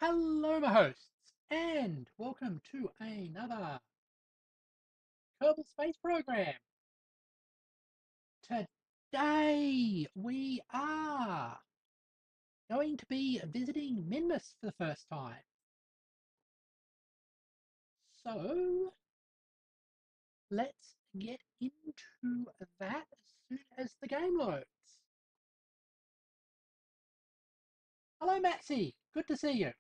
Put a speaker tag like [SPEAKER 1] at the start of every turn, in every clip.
[SPEAKER 1] Hello, my hosts, and welcome to another Kerbal Space Program. Today we are going to be visiting Minmus for the first time. So let's get into that as soon as the game loads. Hello, Maxie. Good to see you.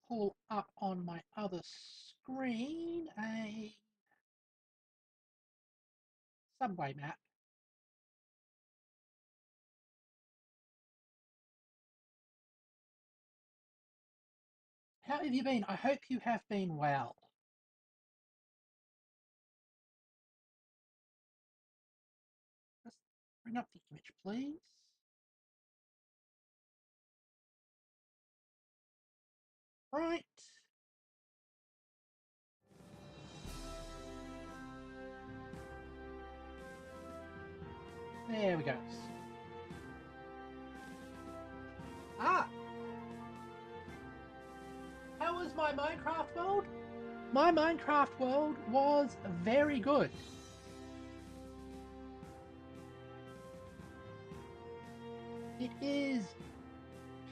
[SPEAKER 1] Pull up on my other screen a subway map. How have you been? I hope you have been well. Let's bring up the image, please. Right. There we go. Ah! How was my Minecraft world? My Minecraft world was very good. It is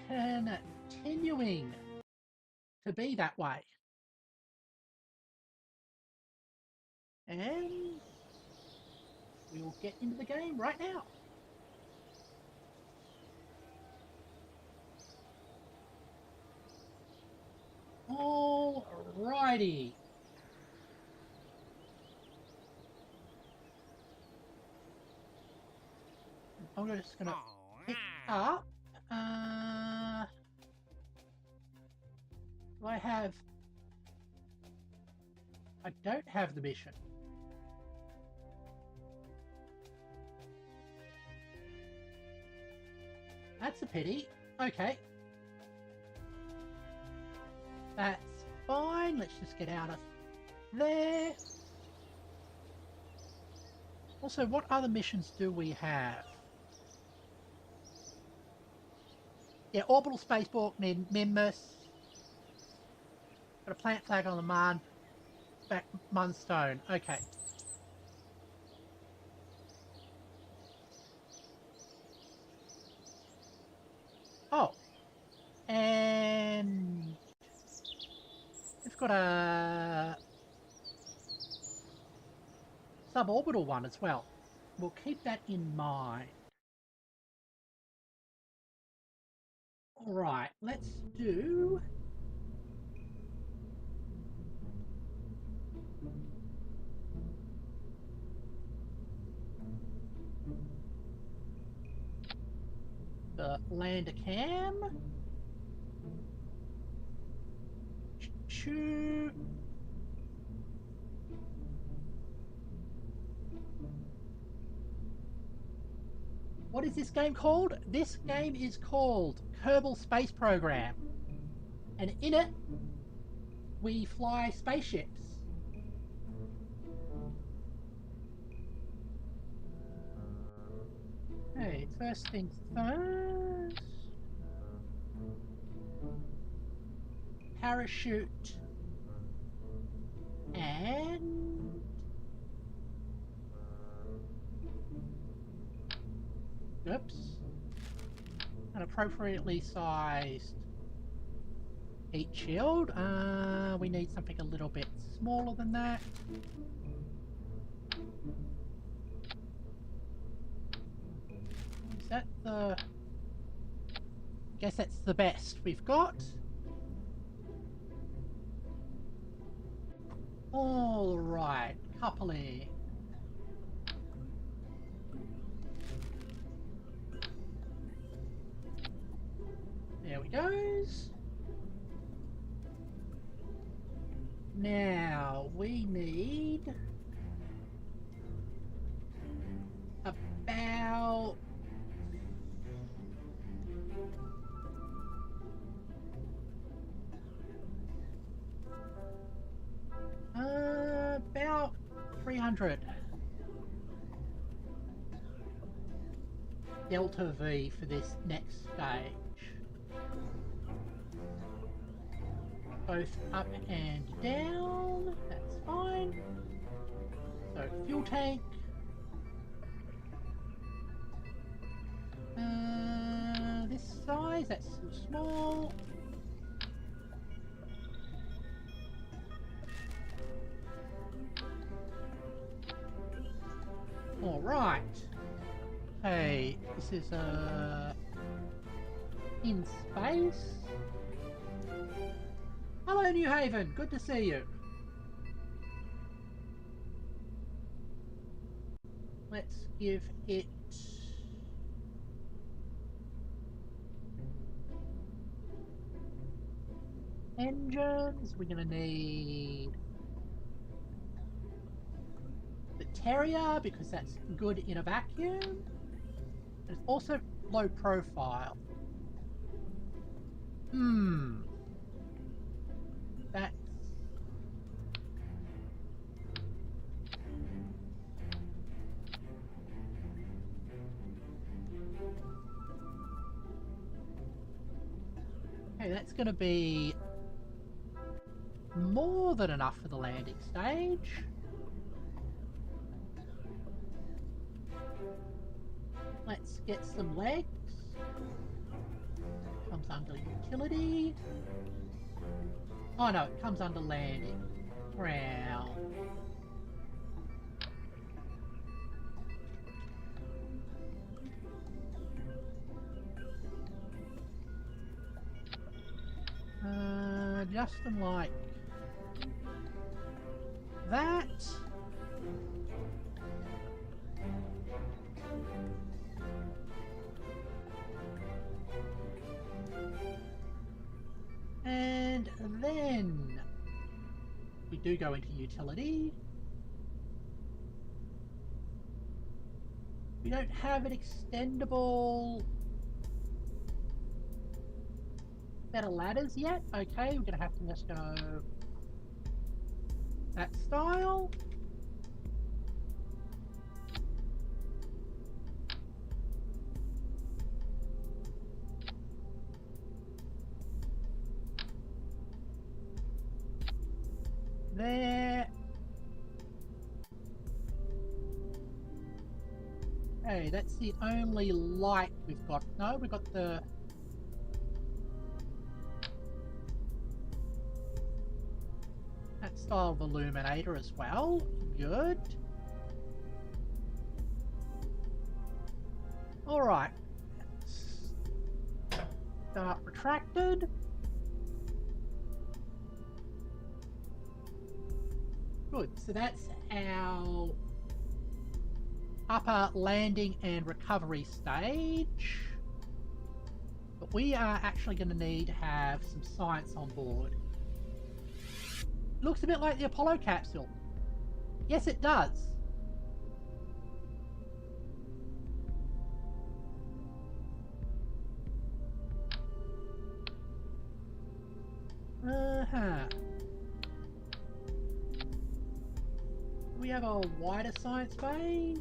[SPEAKER 1] continuing to be that way. And we will get into the game right now. Alrighty. I'm just gonna pick up. Do I have? I don't have the mission. That's a pity. Okay. That's fine. Let's just get out of there. Also, what other missions do we have? Yeah, orbital spaceport, Minmus. Got a plant flag on the Munstone. Okay. Oh. And we've got a suborbital one as well. We'll keep that in mind. Alright, let's do the lander cam. Choo. What is this game called? This game is called Kerbal Space Program. And in it, we fly spaceships. Okay, first things first. Parachute. And oops. An appropriately sized heat shield. We need something a little bit smaller than that. Is that the... Guess that's the best we've got. Alright, coupling. There we goes. Now we need about about 300 Delta V for this next stage. both up and down. That's fine. So, fuel tank. This size, that's too small. Alright. Hey, this is in space. Hello, New Haven. Good to see you. Let's give it engines. We're gonna need the Terrier because that's good in a vacuum. It's also low profile. That's okay, that's gonna be more than enough for the landing stage. Let's get some legs. Comes under utility. Oh no, it comes under landing. Ground. Just like that. And then we do go into utility. We don't have an extendable set of ladders yet. Okay, we're gonna have to just go that style. There. Hey, that's the only light we've got. No, we've got the that style of illuminator as well. Good. Alright. Start retracted. Good, so that's our upper landing and recovery stage. But we are actually going to need to have some science on board. Looks a bit like the Apollo capsule. Yes, it does. We have a wider science bay.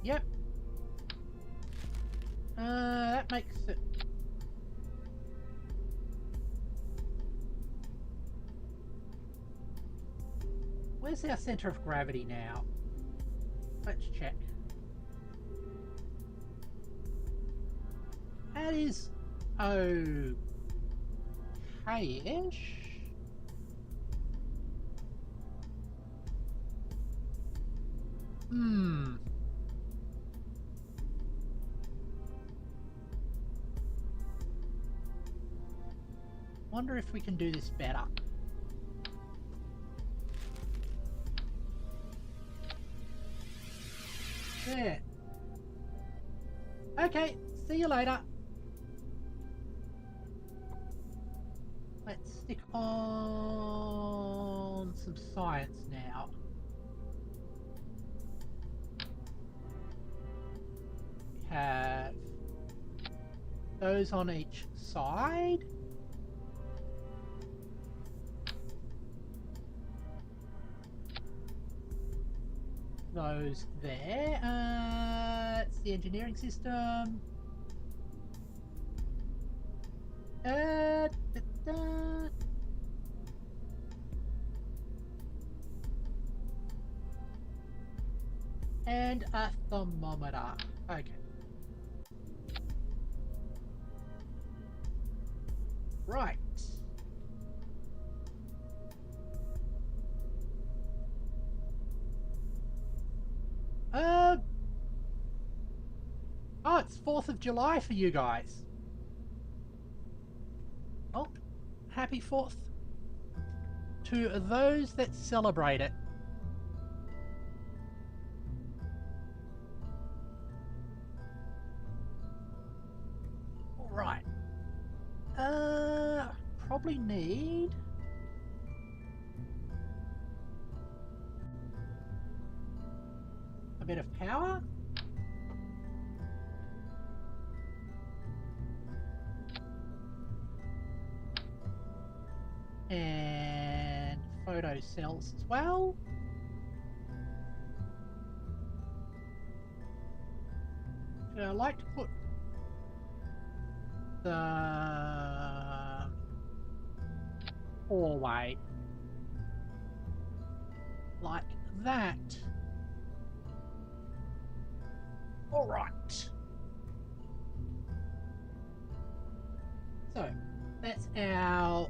[SPEAKER 1] Yep. That makes it. Where's our center of gravity now? Let's check. That is okay-ish. Wonder if we can do this better. There. Okay, see you later. Let's stick on some science now. We have those on each side. Those there. It's the engineering system. Da, da. And a thermometer. Okay. Right. Oh, it's 4th of July for you guys. Oh, happy 4th to those that celebrate it. All right. Probably need a bit of power. And photo cells as well. And I like to put the hallway like that. All right. So that's our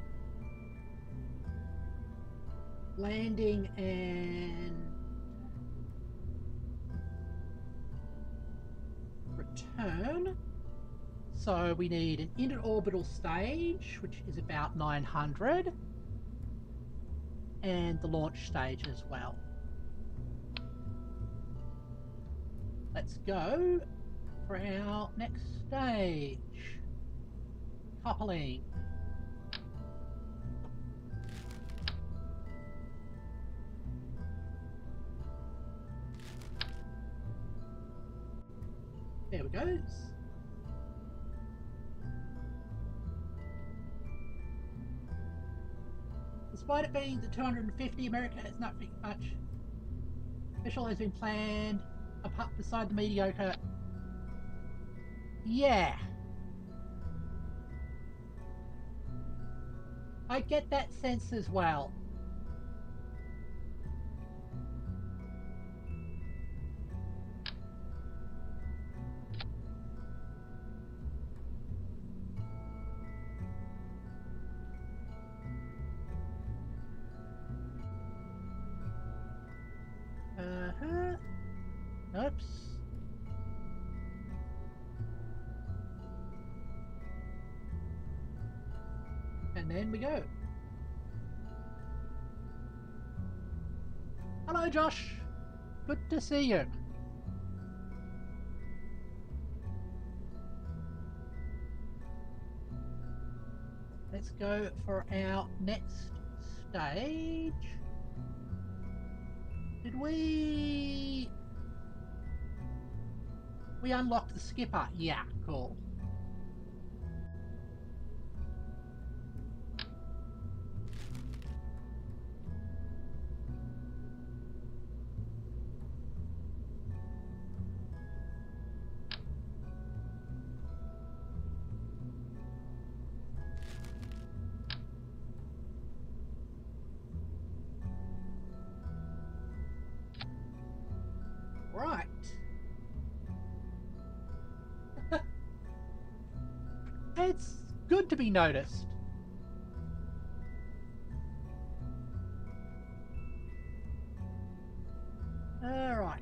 [SPEAKER 1] landing and return. So we need an interorbital stage, which is about 900, and the launch stage as well. Let's go for our next stage. Coupling. There we go. Despite it being the 250, America has not been much. Special has been planned apart beside the mediocre. Yeah. I get that sense as well. Oops. And then we go. Hello, Josh. Good to see you. Let's go for our next stage. Did we unlocked the skipper? Yeah, cool. Right. It's good to be noticed. All right.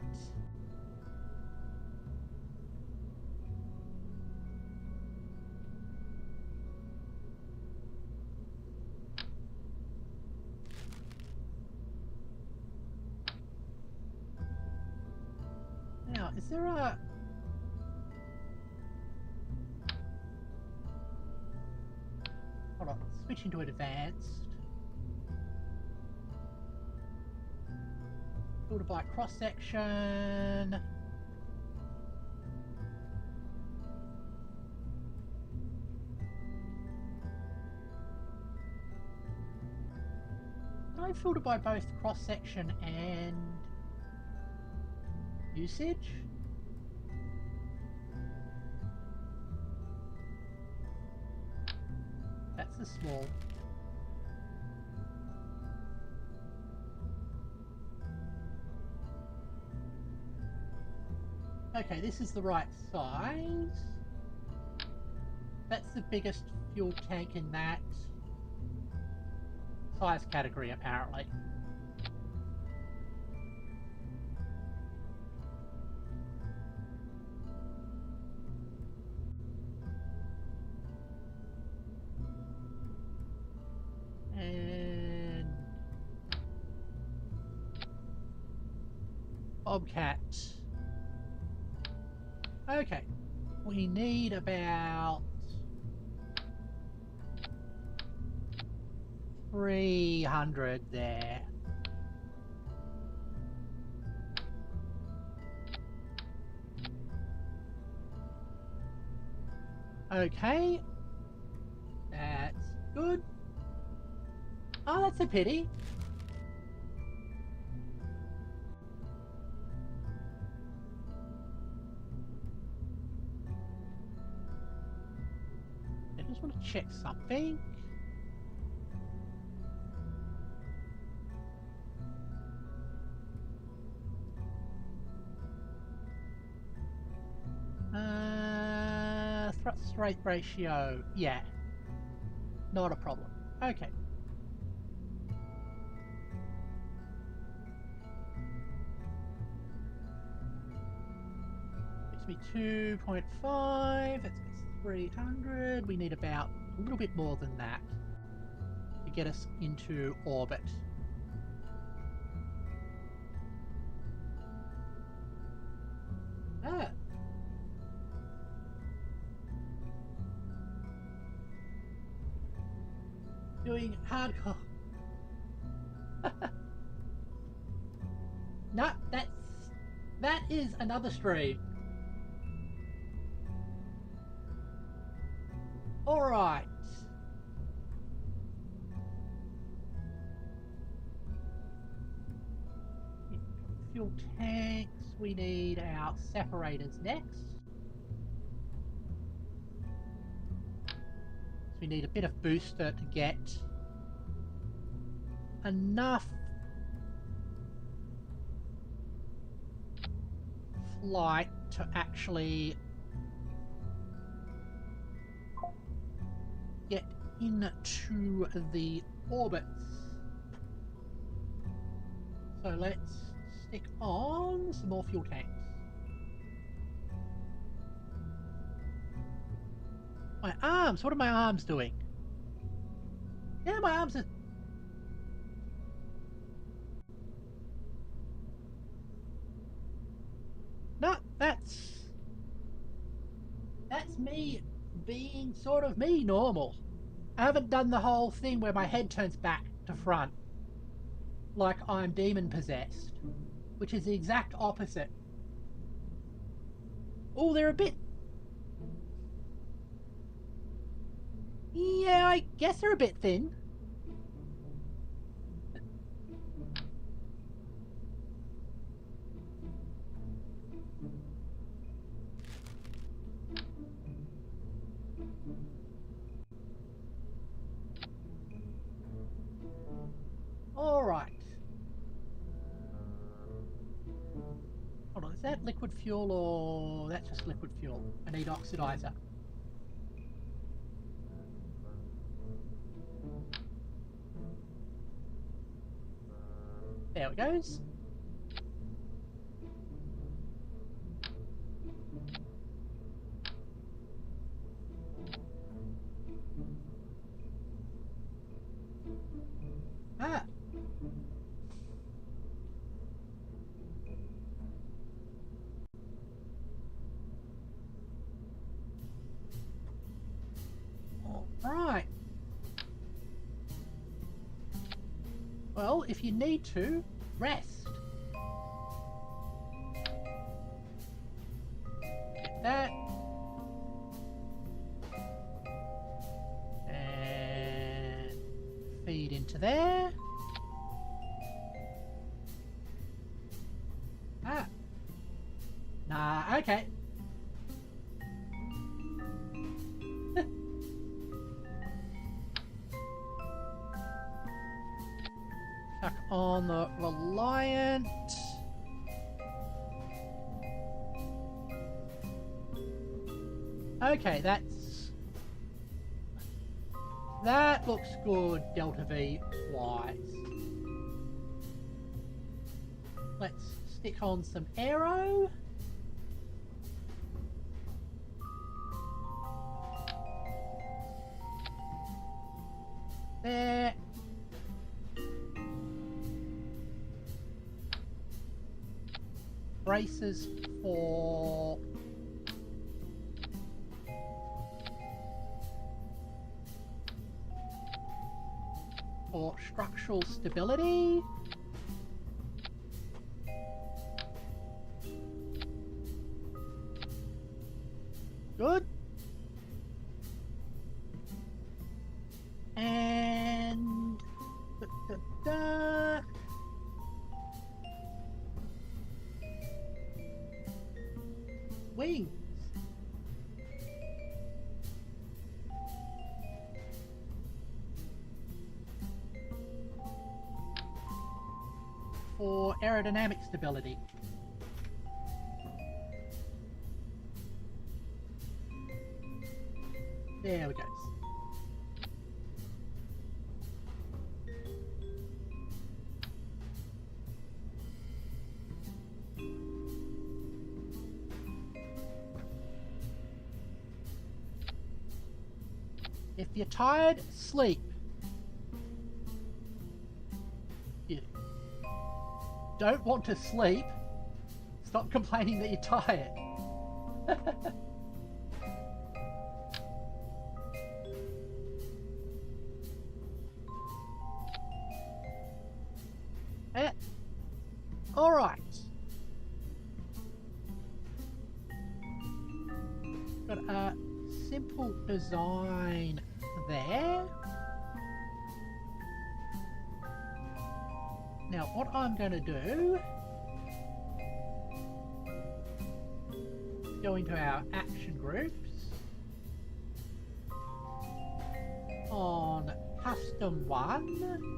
[SPEAKER 1] Now, is there a... Hold on, switching to advanced. Filter by cross-section. Can I filter by both cross-section and usage? this is small. Okay, this is the right size. That's the biggest fuel tank in that size category, apparently. And Bobcat. Okay, we need about 300 there. Okay, that's good. Oh, that's a pity. I just want to check something. Thrust rate ratio. Yeah. Not a problem. Okay. Gives me 2.5. That's 300. We need about a little bit more than that to get us into orbit. Ah. Doing hardcore. No, that is another stream. All right. Fuel tanks. We need our separators next. We need a bit of booster to get enough flight to actually get into the orbits. So let's stick on some more fuel tanks. My arms! What are my arms doing? Yeah, my arms are... No, that's me being sort of me normal. I haven't done the whole thing where my head turns back to front like I'm demon possessed, which is the exact opposite. Oh, they're a bit... Yeah, I guess they're a bit thin. All right. Hold on, is that liquid fuel or that's just liquid fuel? I need oxidizer. There it goes. Ah. All right. Well, if you need to, rest. Get that. And feed into there. Ah. Nah, okay. the Reliant. Okay, that looks good, Delta V wise. Let's stick on some aero. There. Braces for structural stability. Good. And wings. For aerodynamic stability. There we go. If you're tired, sleep. You don't want to sleep, stop complaining that you're tired. All right. Got a simple design there. Now, what I'm going to do, go into our action groups on custom 1.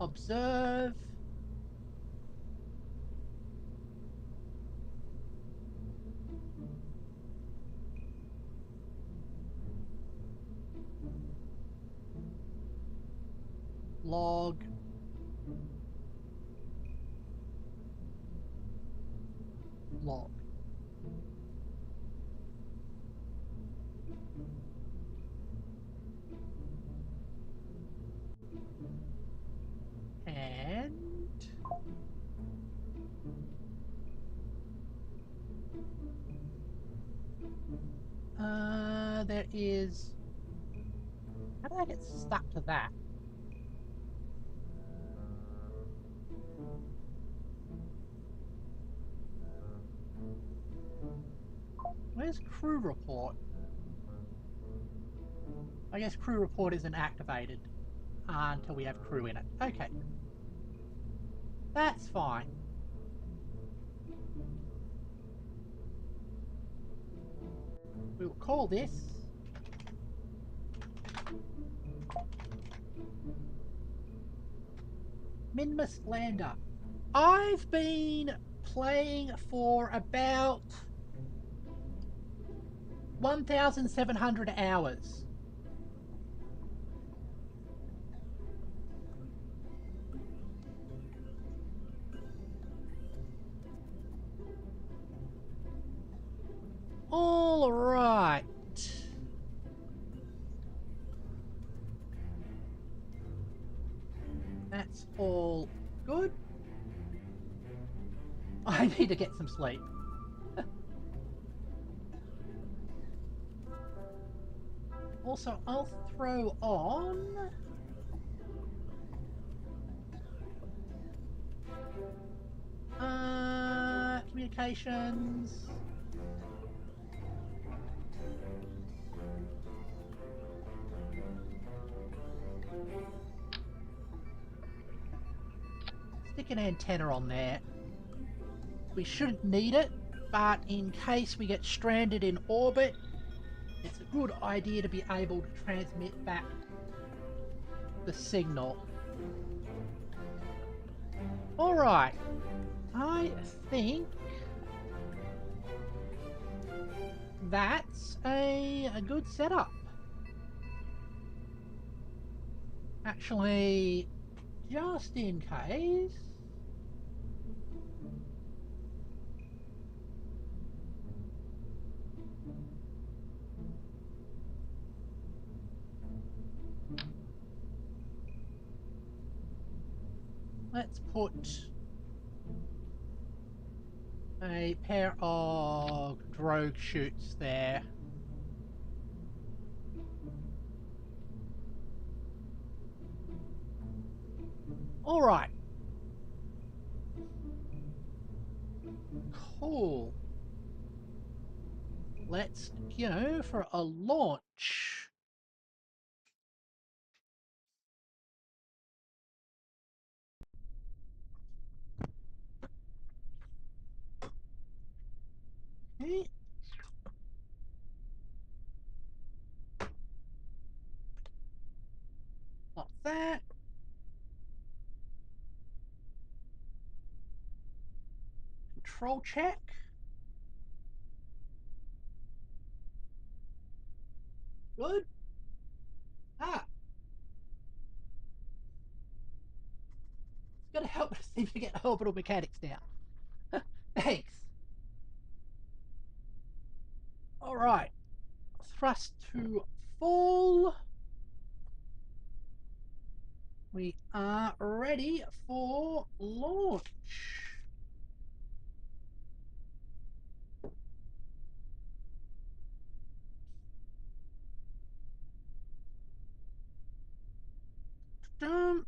[SPEAKER 1] Observe. Log. Log. And there is, how did I get stuck to that? Where's crew report? I guess crew report isn't activated until we have crew in it. Okay. That's fine. We will call this Minmus Lander. I've been playing for about 1,700 hours. All right. That's all good. I need to get some sleep. Also, I'll throw on communications. Stick an antenna on there. We shouldn't need it, but in case we get stranded in orbit, it's a good idea to be able to transmit back the signal. Alright, I think that's a good setup. Actually, just in case, let's put a pair of drogue chutes there. All right. Cool. Let's go for a launch. Okay. Like that. Control check. Good. Ah. It's going to help us see if we get orbital mechanics down. Thanks. All right. Thrust to full. We are ready for launch. Dum.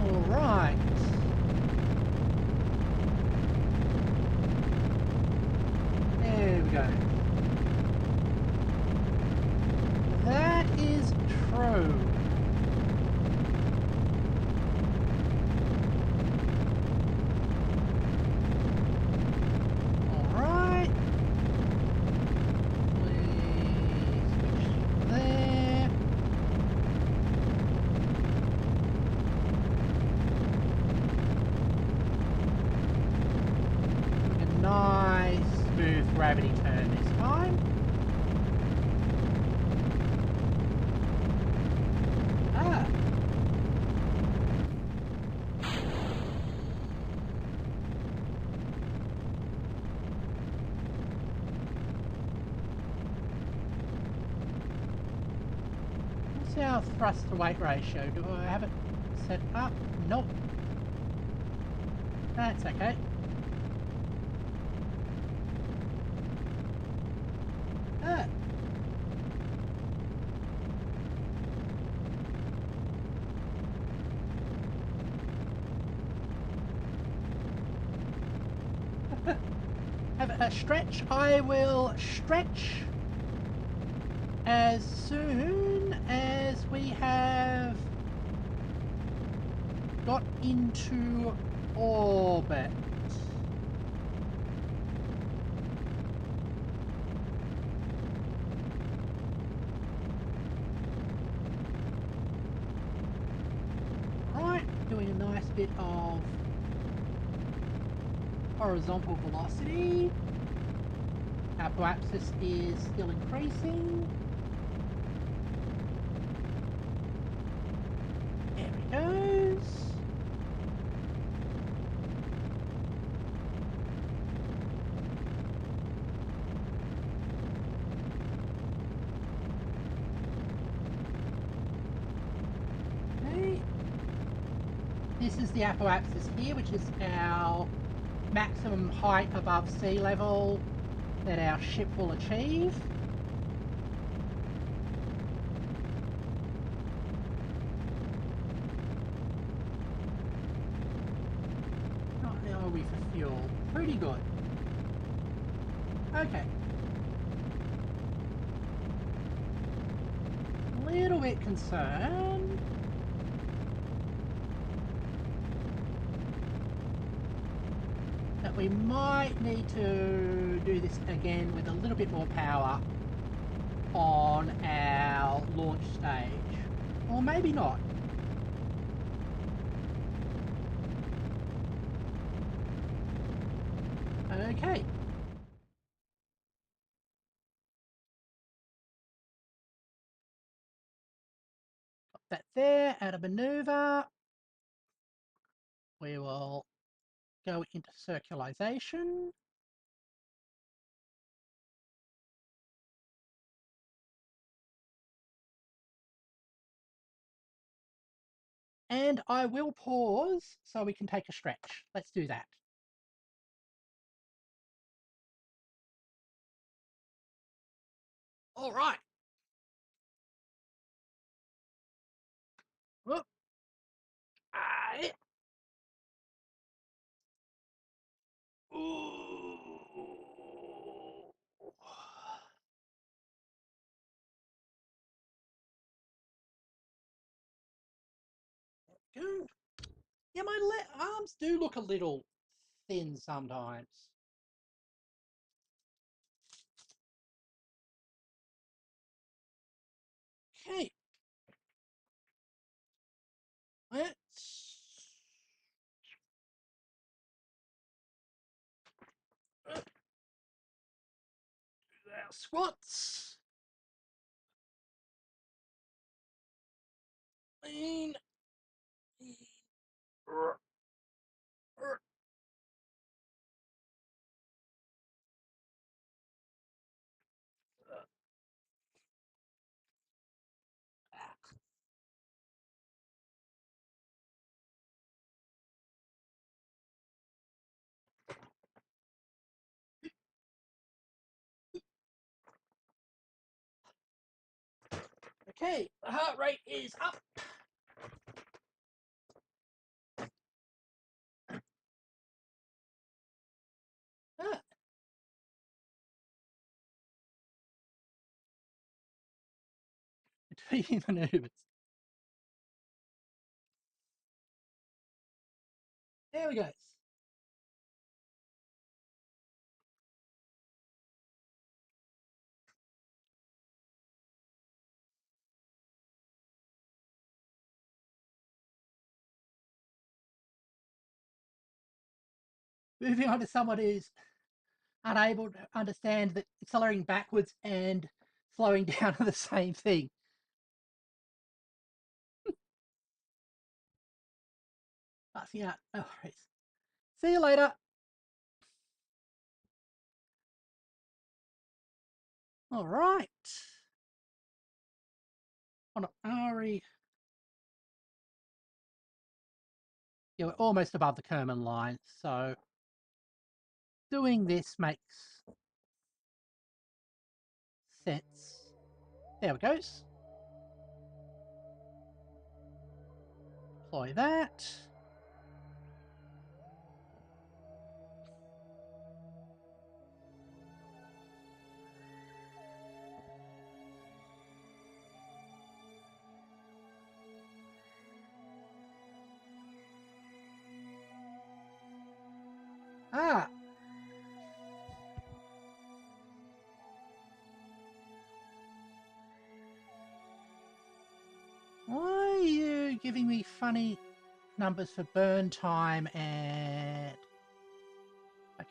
[SPEAKER 1] All right. There we go. That is true. All right. Please switch there. A nice smooth gravity turn this time. Ah. What's our thrust to weight ratio? Do I have it set up? Nope. That's okay. Ah. Have a stretch. I will stretch as soon as we have got into orbit. Right, doing a nice bit of horizontal velocity. Our apoapsis is still increasing. There it goes. Okay. This is the apoapsis here, which is our maximum height above sea level that our ship will achieve. Right, are we for fuel. Pretty good. Okay. A little bit concerned. That we might need to do this again with a little bit more power on our launch stage. Or maybe not. Okay. Got that there, out of maneuver. We will go into circularization. And I will pause so we can take a stretch. Let's do that. All right. Whoop. Good. Yeah, my arms do look a little thin sometimes. Okay. Let's do our squats. Lean. Okay, the heart rate is up. Ah. Between maneuvers. There we go. Moving on to someone who's unable to understand that accelerating backwards and slowing down are the same thing. Yeah, no worries. See you later. All right. On Ari. Yeah, we're almost above the Kerman line, so doing this makes sense. There we go. Deploy that. Ah. Why are you giving me funny numbers for burn time and... Okay.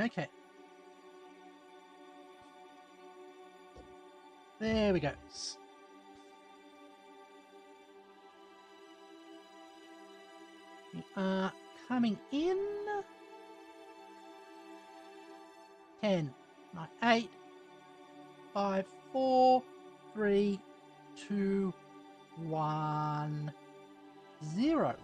[SPEAKER 1] Okay. There we go. We are coming in. 10, 9, 8, 5, 4, 3, 2, 1, 0.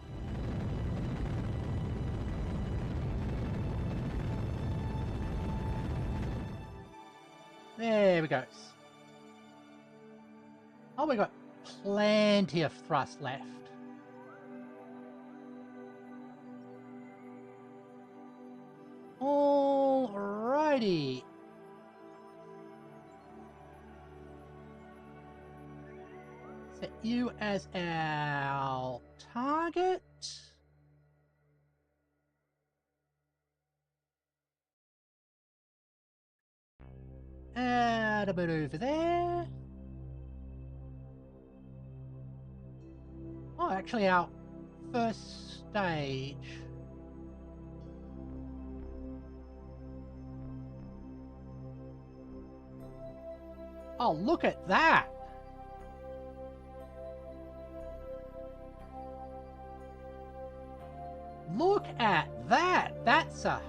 [SPEAKER 1] There we go. Oh, we got plenty of thrust left. Alrighty. Set you as our target. Add a bit over there. Oh, actually our first stage. Oh, look at that! Look at that! That's a...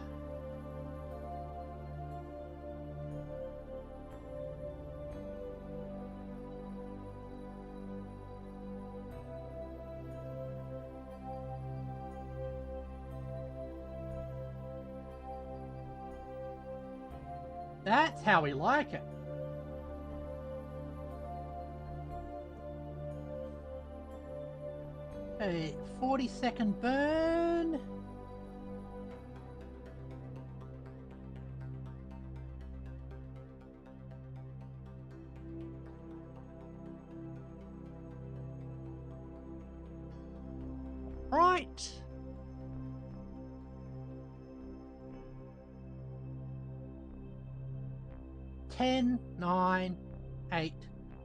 [SPEAKER 1] That's how we like it. Okay, 40-second burn. Right. Ten, 9, 8,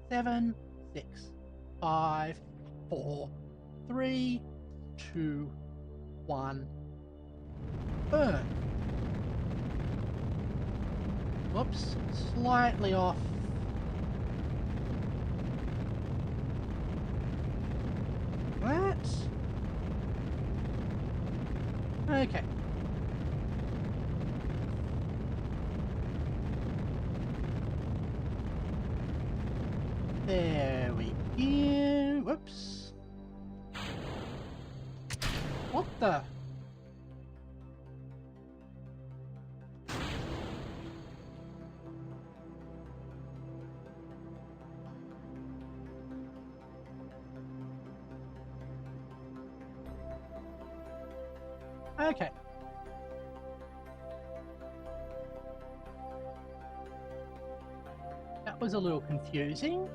[SPEAKER 1] 7, 6, 5, 4, 3, 2, 1. Burn. Whoops, slightly off. That. Okay. There we go. Whoops. What the? Okay. That was a little confusing.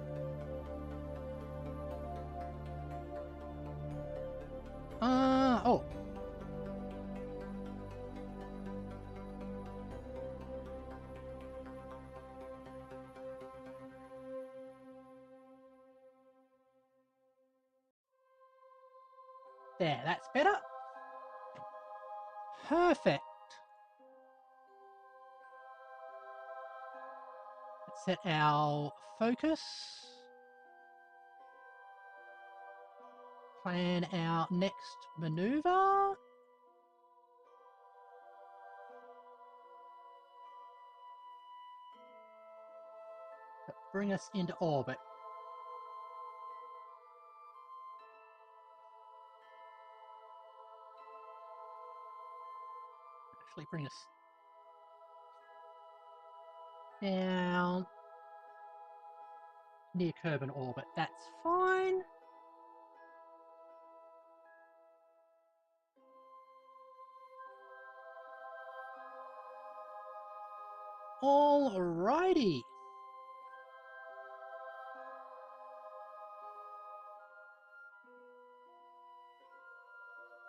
[SPEAKER 1] Oh. There, that's better. Perfect. Let's set our focus. Plan our next maneuver. Bring us into orbit. Actually, bring us down near Kerbal orbit. That's fine. Alrighty.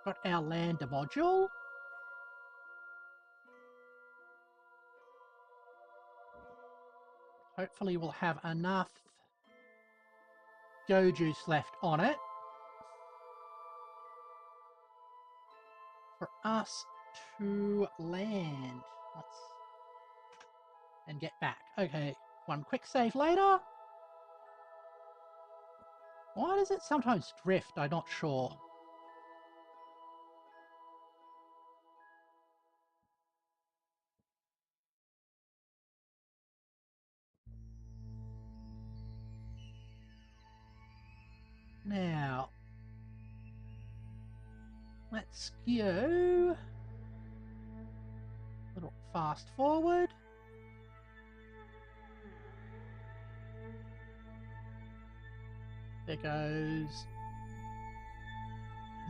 [SPEAKER 1] Got our lander module. Hopefully we'll have enough go juice left on it for us to land. And get back. Okay, one quick save later. Why does it sometimes drift? I'm not sure. Now, let's go a little fast forward. There goes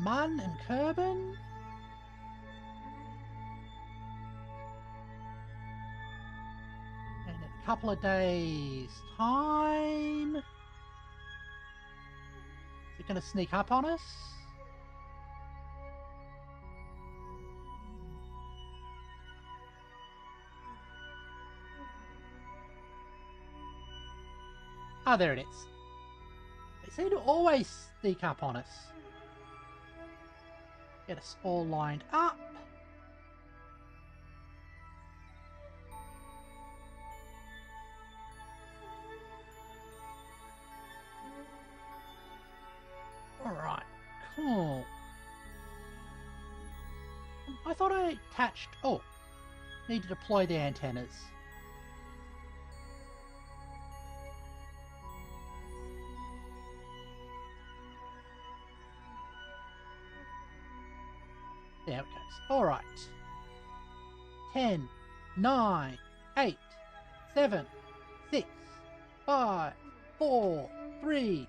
[SPEAKER 1] Mun and Kerbed. And in a couple of days' time, is it going to sneak up on us? Oh, there it is. They seem to always sneak up on us. Get us all lined up. Alright, cool. I thought I attached... Oh, need to deploy the antennas. There it goes. Alright. 10, 9, 8, 7, 6, 5, 4, 3,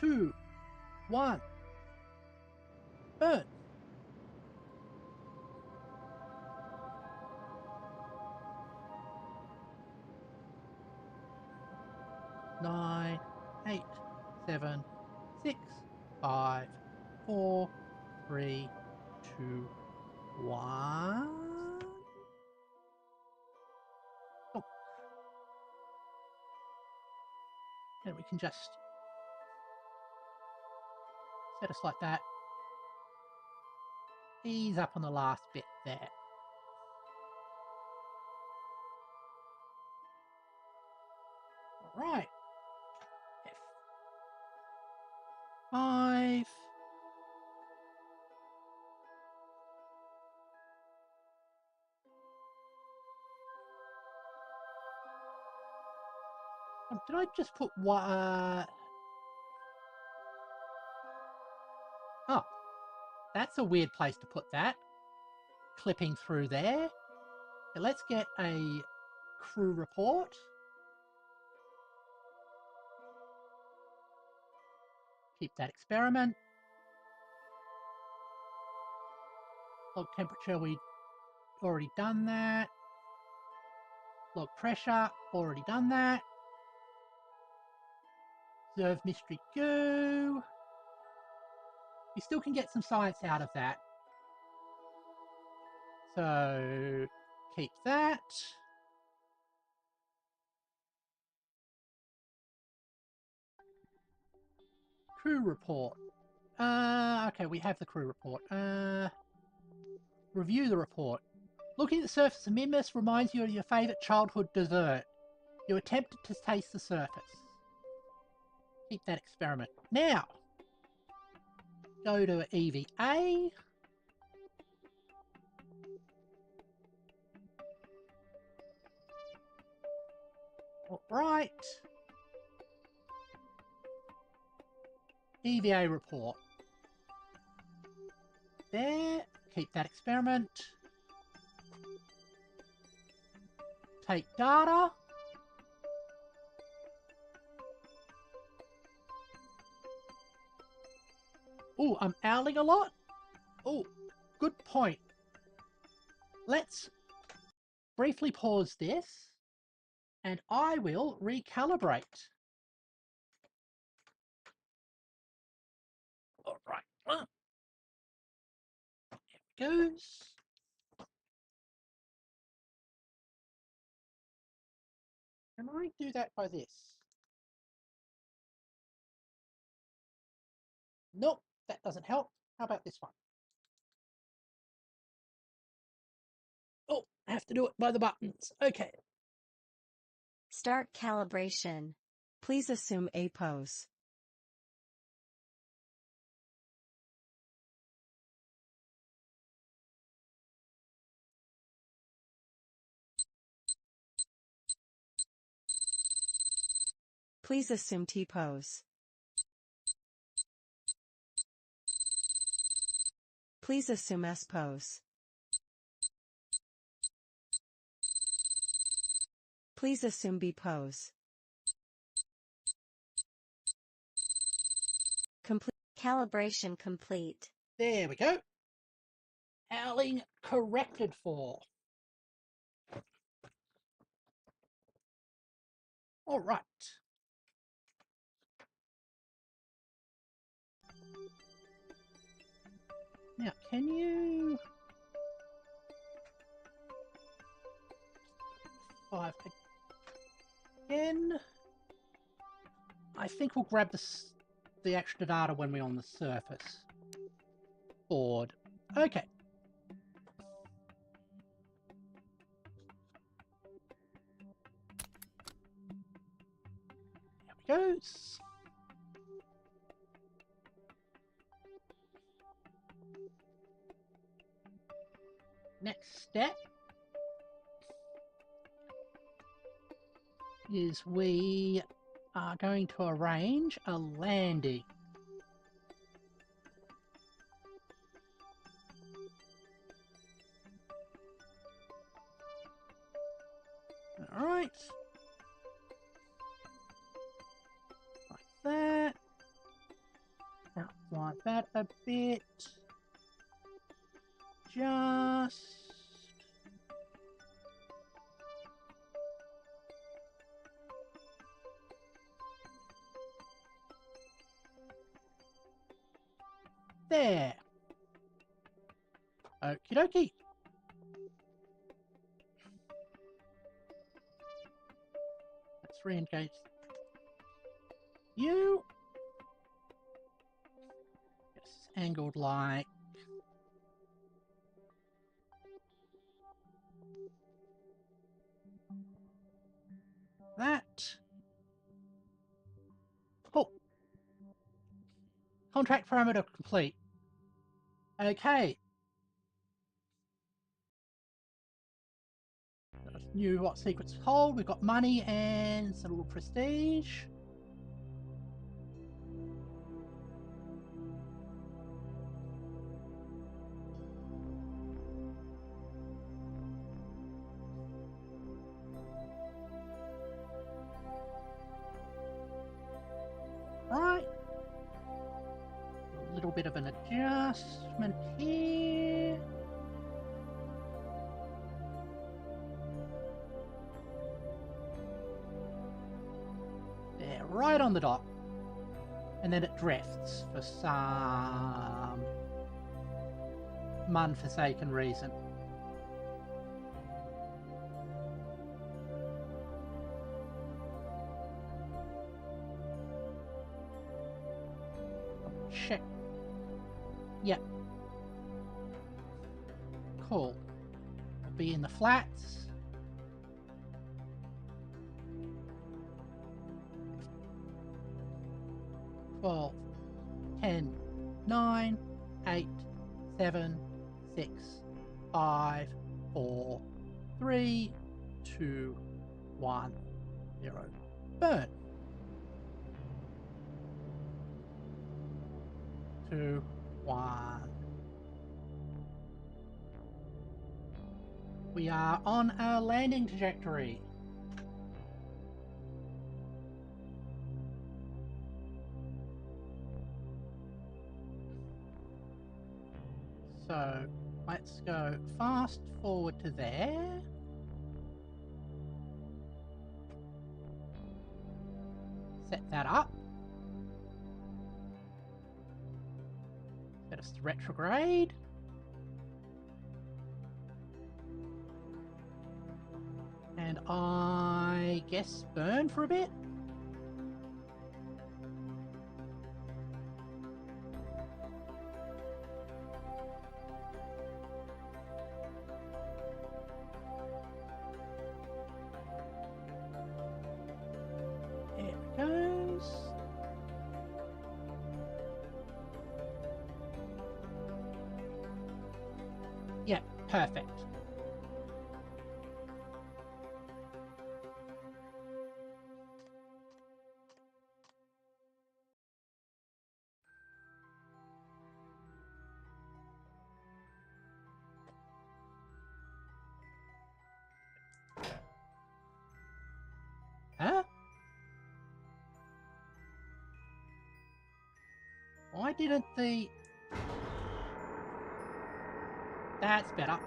[SPEAKER 1] 2, 1. Burn. Nine, 8, 7, 6, 5, 4, 3, 2, 1. Oh. And we can just set us like that. Ease up on the last bit there. All right. F5. Did I just put what? Oh, that's a weird place to put that. Clipping through there. So let's get a crew report. Keep that experiment. Log temperature, we already done that. Log pressure, already done that. Observe mystery goo. We still can get some science out of that. So keep that. Crew report. Okay, we have the crew report. Review the report. Looking at the surface of Minmus reminds you of your favourite childhood dessert. You attempted to taste the surface. Keep that experiment. Now, go to EVA. Alright. EVA report. There. Keep that experiment. Take data. Oh, I'm owling a lot. Oh, good point. Let's briefly pause this and I will recalibrate. All right. There it goes. Can I do that by this? Nope, that doesn't help. How about this one? Oh, I have to do it by the buttons. Okay.
[SPEAKER 2] Start calibration. Please assume a pose. Please assume T-pose. Please assume S-pose. Please assume B-pose. Calibration complete.
[SPEAKER 1] There we go. Howling corrected for. All right. Now, can you... 5 again. I think we'll grab the extra data when we're on the surface board. Okay. There we go. Next step is we are going to arrange a landing. All right. Like that. Outline that a bit. Just... there. Okie dokie. Let's re-engage you. It's angled like that. Cool. Contract parameter complete. Okay. Knew what secrets hold. We've got money and some little prestige. Right. A little bit of an adjustment here. There, right on the dot. And then it drifts for some man-forsaken reason. Check. Yep. Cool. I'll be in the flats. Twelve, 10, 9, 8, 7, 6, 5, 4, 3, 2, 1, 0. Burn. 2, 1. We are on a landing trajectory. So let's go fast forward to there. Set that up. Set us to retrograde. And I guess burn for a bit. There it goes. Yeah, perfect. Huh? Why didn't the... That's better.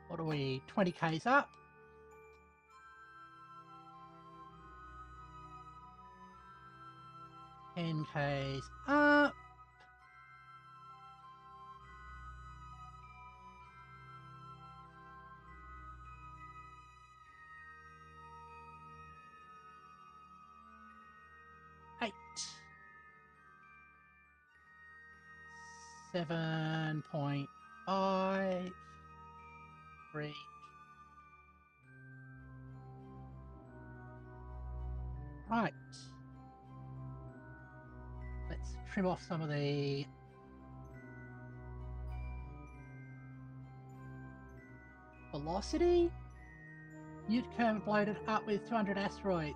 [SPEAKER 1] What are we? 20 Ks up. Ten Ks up. Eight. 7.5. 3. Right. Let's trim off some of the velocity. Ute Kerbed loaded up with 200 asteroids.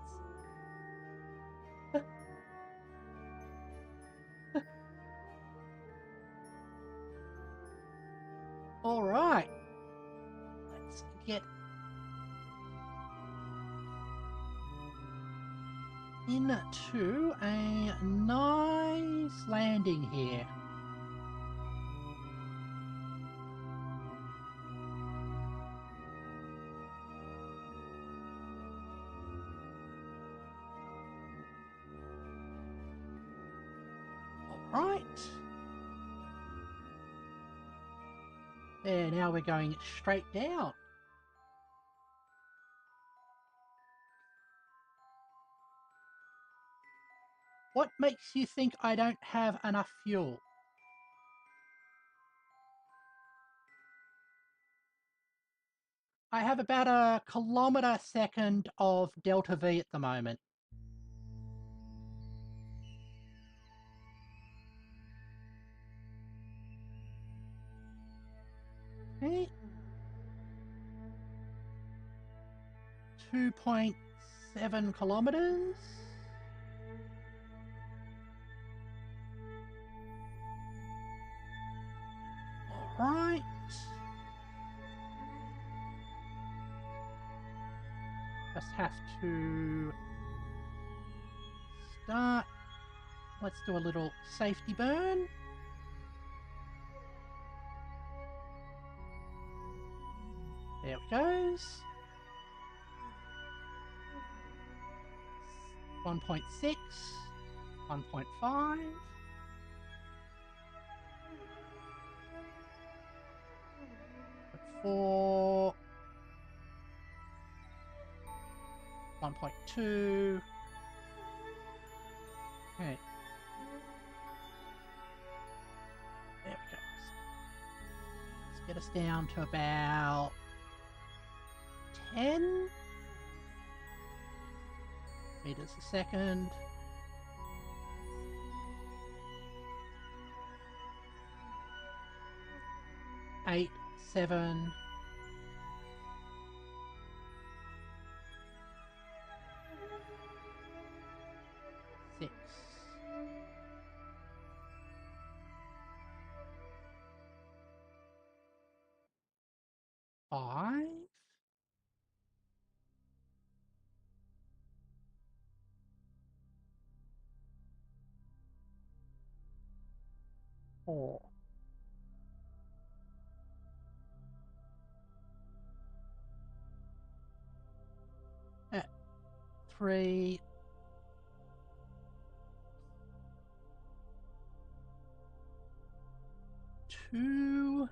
[SPEAKER 1] All right. Let's get into a nice landing here. All right. There, now we're going straight down. What makes you think I don't have enough fuel? I have about a kilometre second of delta V at the moment. Okay. 2.7 kilometres. All right. Just have to start. Let's do a little safety burn. There it goes. 1.6, 1.5. 4, 1.2. Okay. There we go. Let's get us down to about 10 meters a second. Eight, 7. 6. 5. 4. 3. 2.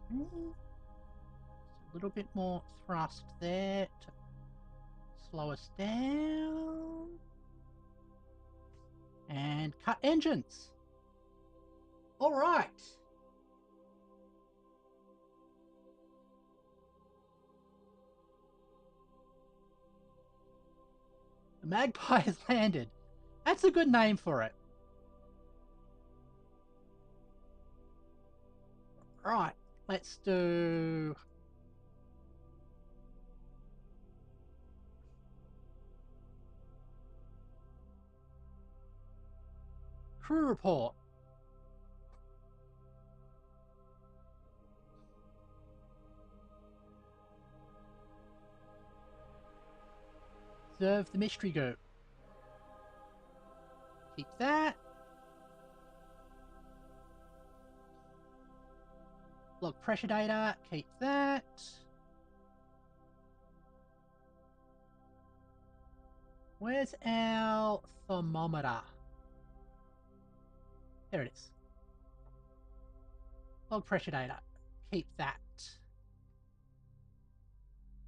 [SPEAKER 1] 'A little bit more thrust there to slow us down. And cut engines. All right. The Magpie has landed. That's a good name for it. Right, let's do... Crew report. Observe the mystery group. Keep that. Log pressure data. Keep that. Where's our thermometer? There it is. Log pressure data. Keep that.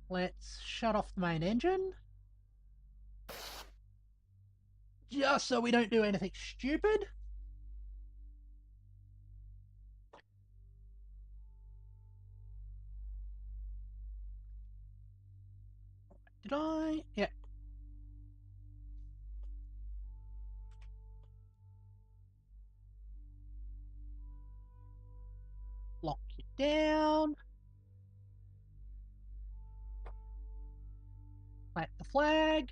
[SPEAKER 1] Let's shut off the main engine. Just so we don't do anything stupid. Did I? Yeah. Lock you down. Plant the flag.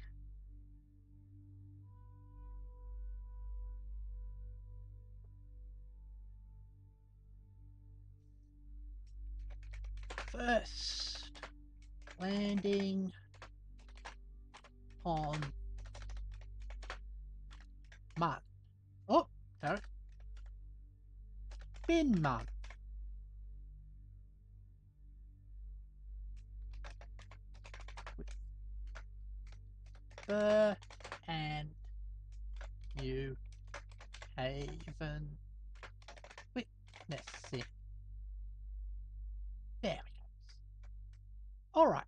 [SPEAKER 1] First landing on Mars. Oh, sorry. Minmus. And New Haven witnessing. There we go. All right.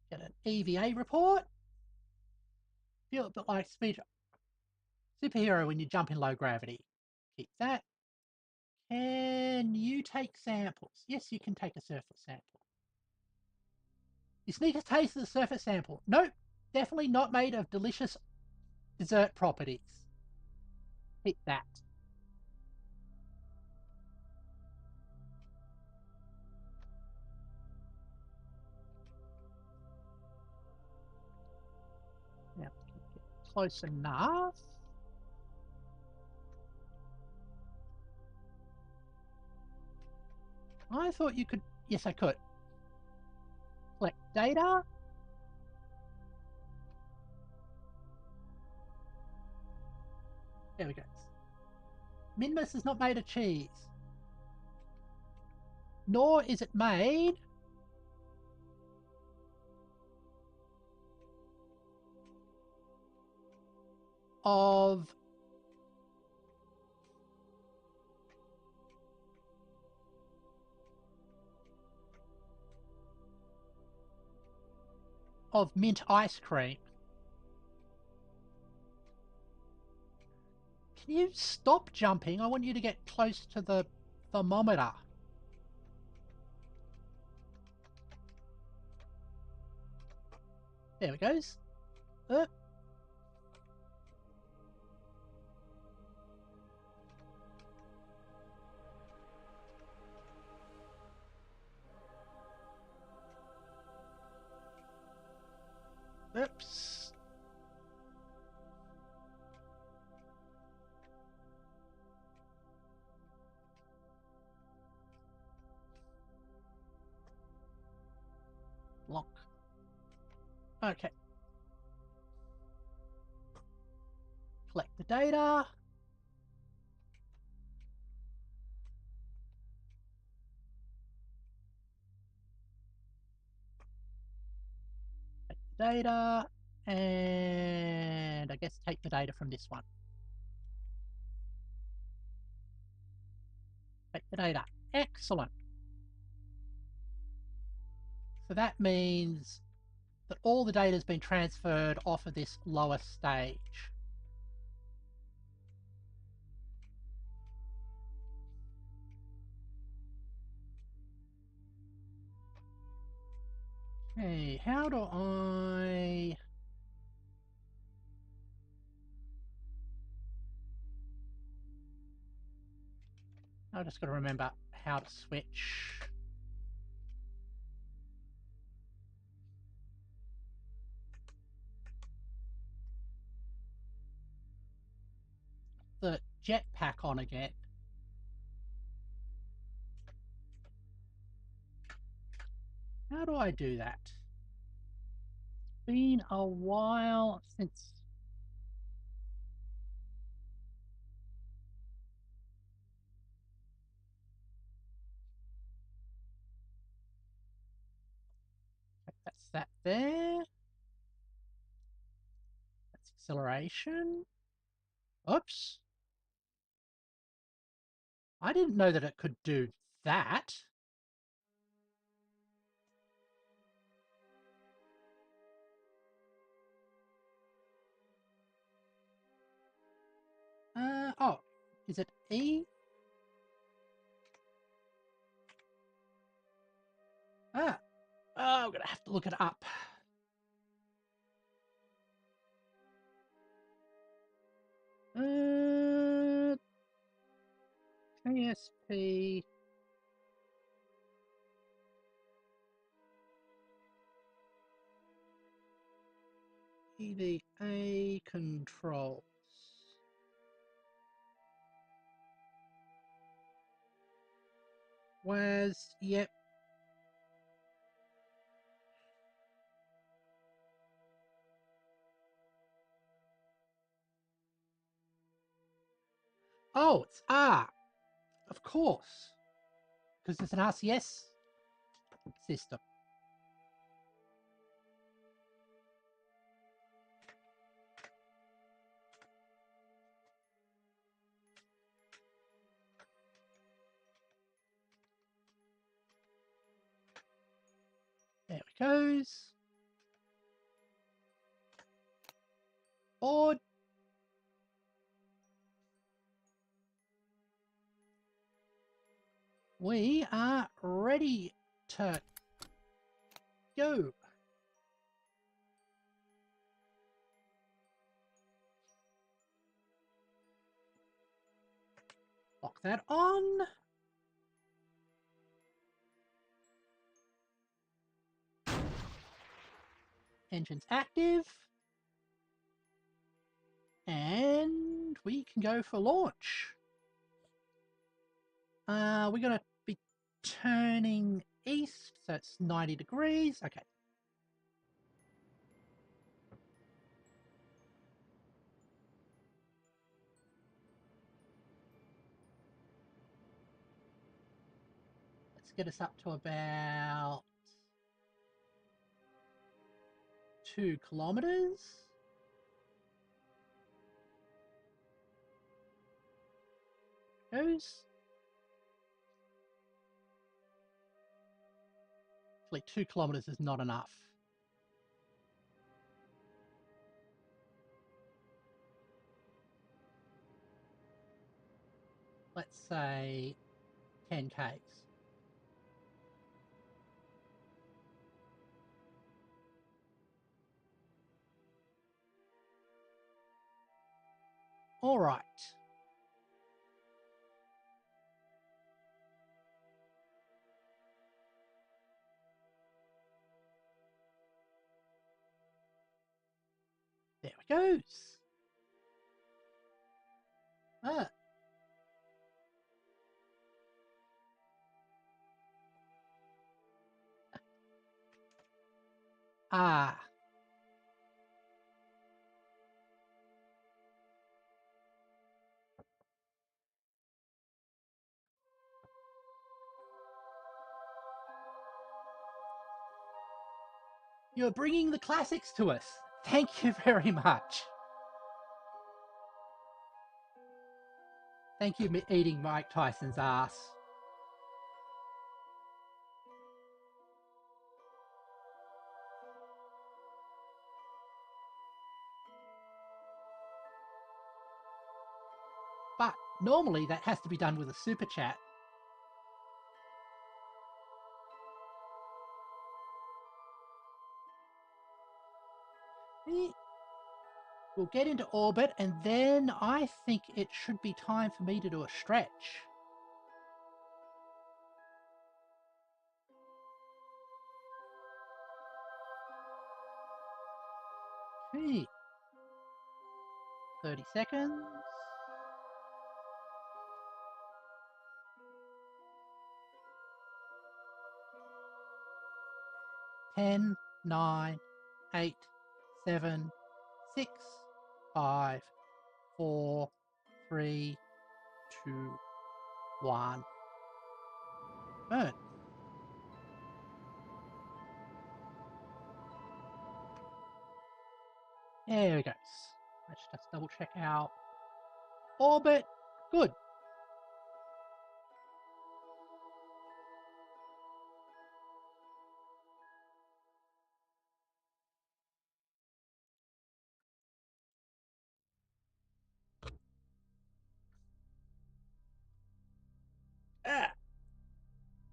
[SPEAKER 1] Get an EVA report. Feel a bit like speed superhero when you jump in low gravity. Keep that. Can you take samples? Yes, you can take a surface sample. You sneak a taste of the surface sample. Nope, definitely not made of delicious dessert properties. Keep that. Now, get close enough. I thought you could. Yes, I could. Collect data. There we go. Minmus is not made of cheese. Nor is it made of mint ice cream. Can you stop jumping? I want you to get close to the thermometer. There it goes. Oops. Lock. Okay. Collect the data. Take the data. And I guess take the data from this one. Take the data. Excellent. So that means that all the data has been transferred off of this lower stage. Okay, how do I... I've just got to remember how to switch. jetpack on again. How do I do that? It's been a while since... That's that there. That's acceleration. Oops. I didn't know that it could do that. Oh, is it E? Ah, oh, I'm gonna have to look it up. KSP. EVA controls. Was, yep. Oh, it's R. Of course. Because it's an RCS system. There it goes. Board. We are ready to go. Lock that on. Engine's active. And we can go for launch. We're going to be turning east, so it's 90 degrees. Okay. Let's get us up to about 2 kilometers. Goes. Actually, 2 kilometers is not enough. Let's say 10 Ks. All right. There it goes. Ah. Ah. You're bringing the classics to us. Thank you very much. Thank you for eating Mike Tyson's ass. But normally that has to be done with a super chat. We'll get into orbit, and then I think it should be time for me to do a stretch. Okay. 30 seconds. 10, 9, 8, 7, 6, 5, 4, 3, 2, 1. Burn. There we go. Let's just double check our orbit. Good.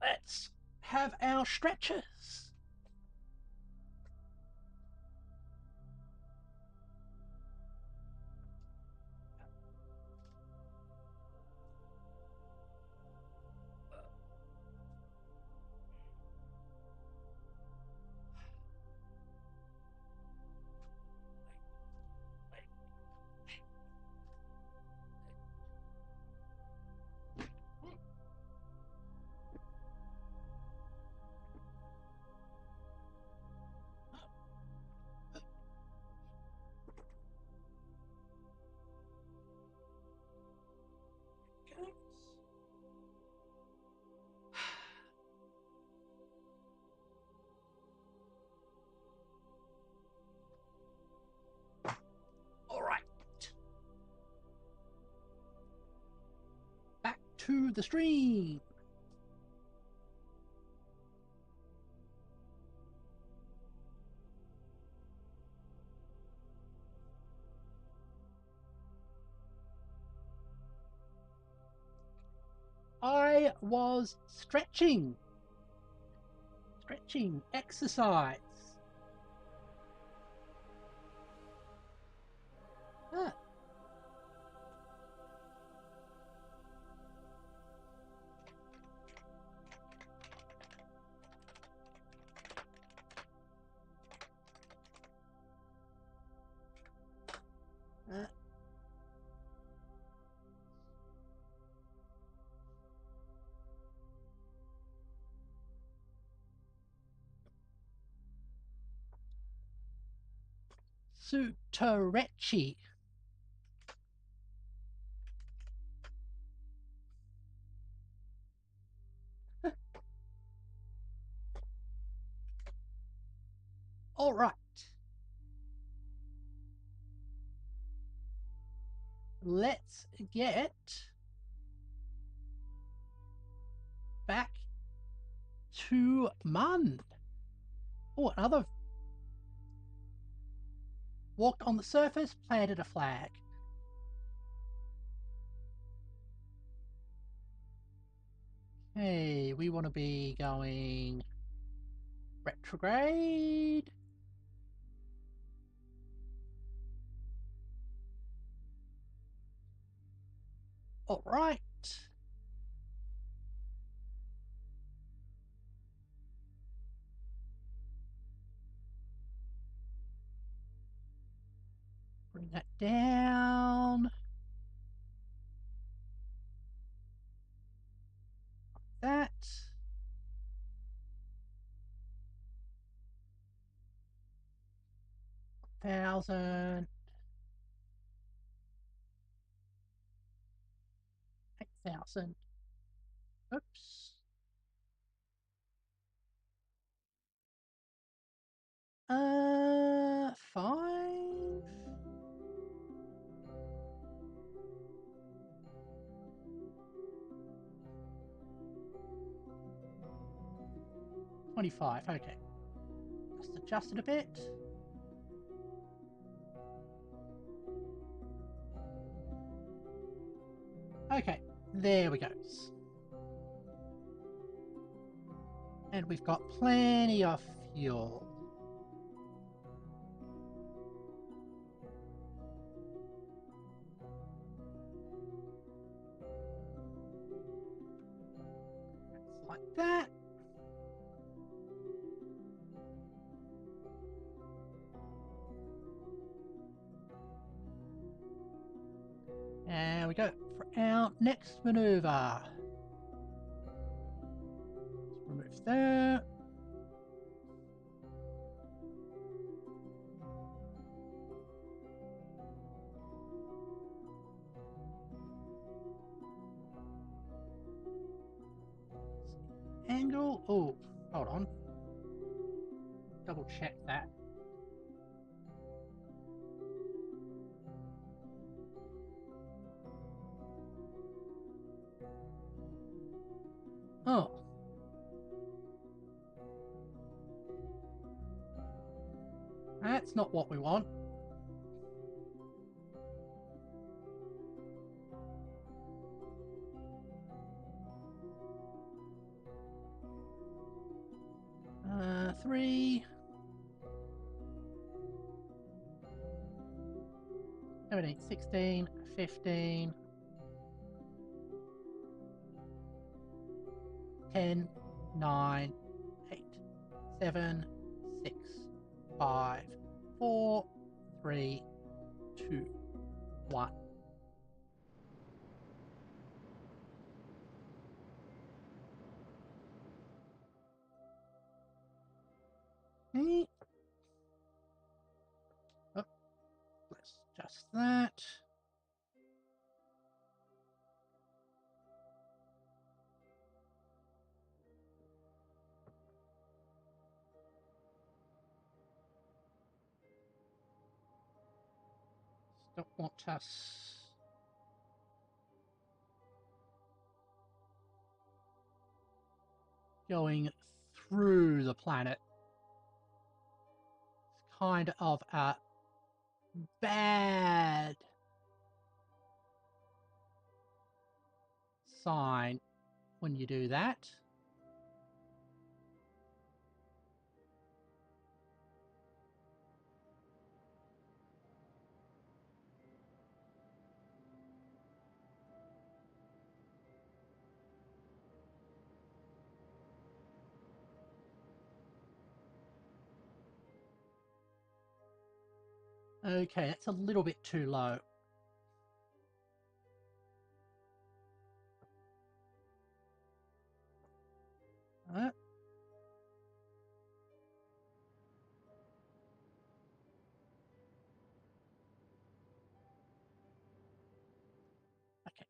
[SPEAKER 1] Let's have our stretches. All right. Back to the stream. I was stretching exercise. Ah. Suterechi. All right. Let's get back to Mun. Oh, another walked on the surface, planted a flag. Hey, we want to be going retrograde. All right. Bring that down. Like that. $1,000. 8,000. Oops. 5. 25. Okay. Just adjust it a bit. Okay, there we go. And we've got plenty of fuel. Like that. There we go for our next maneuver. Let's remove that. Oh, hold on. Double check that. Oh. That's not what we want. Three. 17, 16, 15. 10, 9, 8, 7, 6, 5, 4, 3, 2, 1. Okay. Oh, let's adjust that. Don't want us going through the planet. It's kind of a bad sign when you do that. Okay, that's a little bit too low. Okay,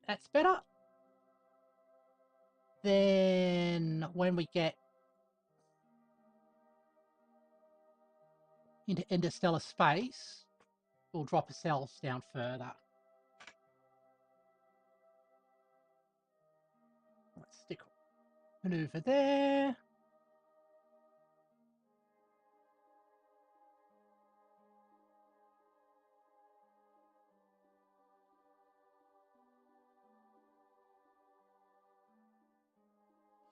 [SPEAKER 1] that's better. Then when we get into interstellar space, we'll drop ourselves down further. Let's stick maneuver there.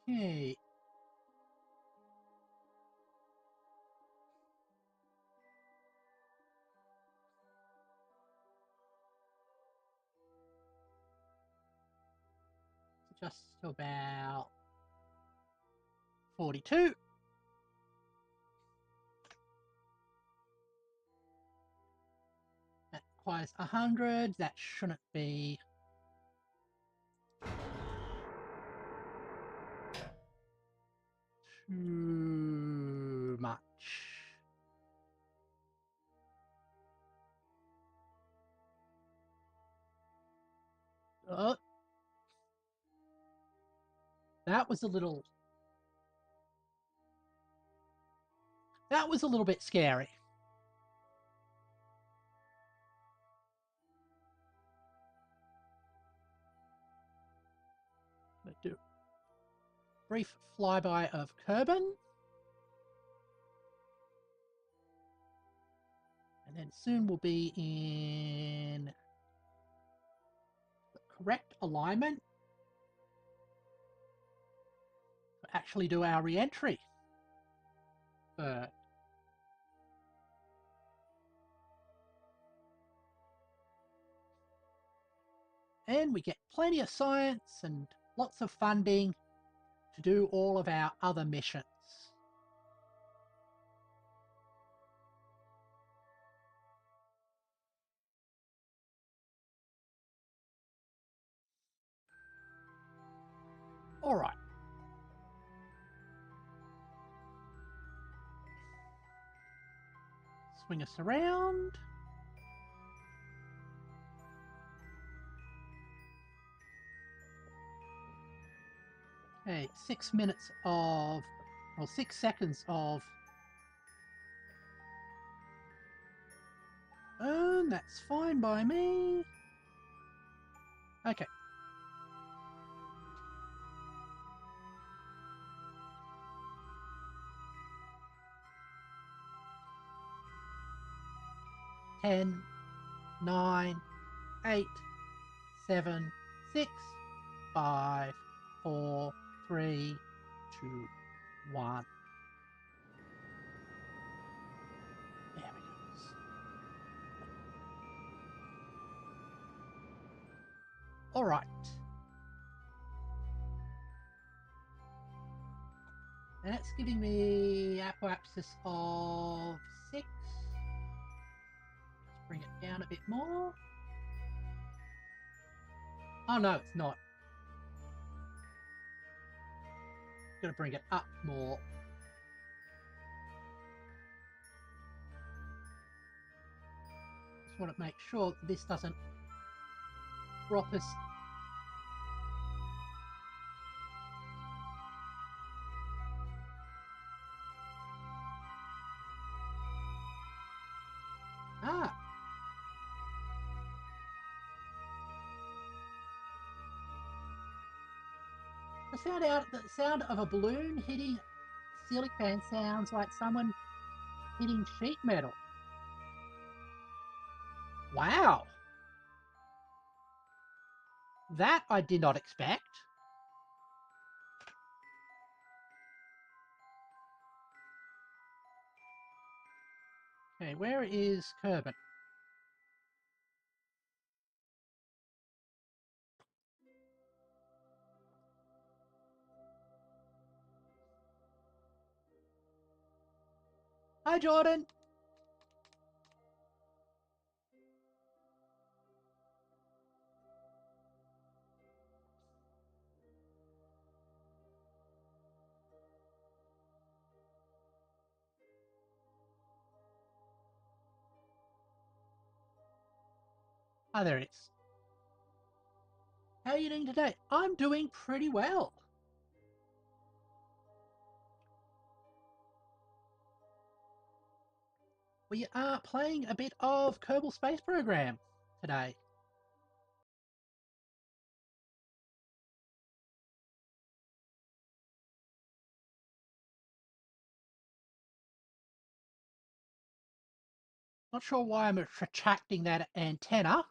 [SPEAKER 1] Okay. Just about 42. That requires 100. That shouldn't be too much. Oh, that was a little bit scary. Let's do a brief flyby of Kerbed. And then soon we'll be in the correct alignment to actually do our re-entry. And we get plenty of science and lots of funding to do all of our other missions. All right. Swing us around. Okay, 6 minutes of, or 6 seconds of. That's fine by me. Okay. Ten, 9, 8, 7, 6, 5, 4, 3, 2, 1. There we go. All right. That's giving me apoapsis of 6. Let's bring it down a bit more. Oh no, it's not. Gotta bring it up more. Just want to make sure that this doesn't drop us. Ah. The sound of a balloon hitting ceiling fan sounds like someone hitting sheet metal. Wow. That I did not expect. Okay, where is Kerbed? Hi, Jordan. Ah, there it is. How are you doing today? I'm doing pretty well. We are playing a bit of Kerbal Space Program today. Not sure why I'm retracting that antenna,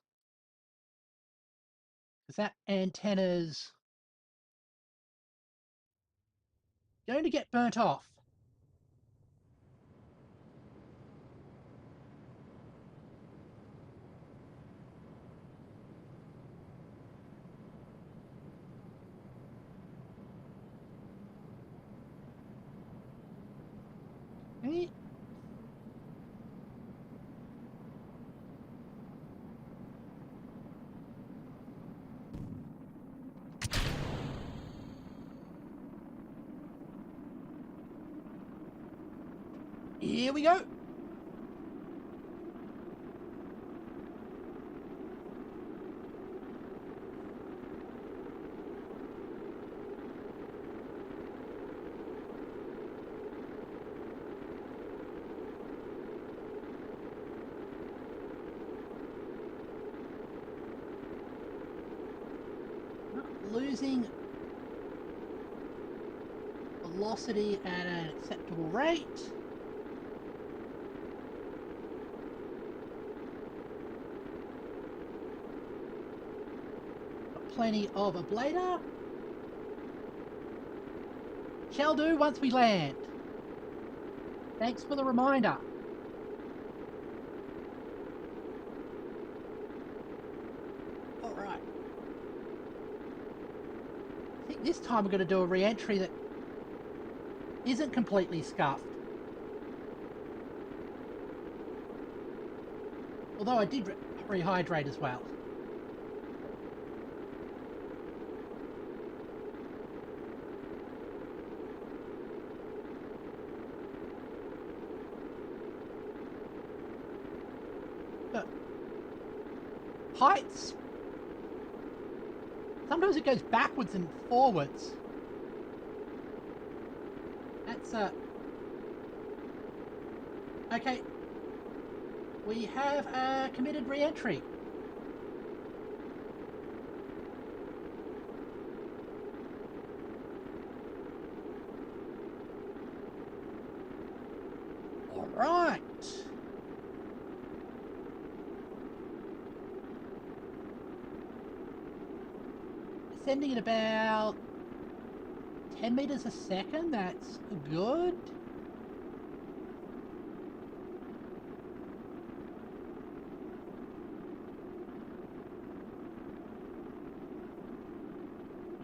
[SPEAKER 1] because that antenna's going to get burnt off. Okay. Here we go. Losing velocity at an acceptable rate. Got plenty of ablator. Shall do once we land. Thanks for the reminder. All right. I think this time we're going to do a re-entry that isn't completely scuffed. Although I did rehydrate as well. But heights, sometimes it goes backwards and forwards. let's okay. We have committed re-entry. All right. Sending at about 10 meters a second. That's good.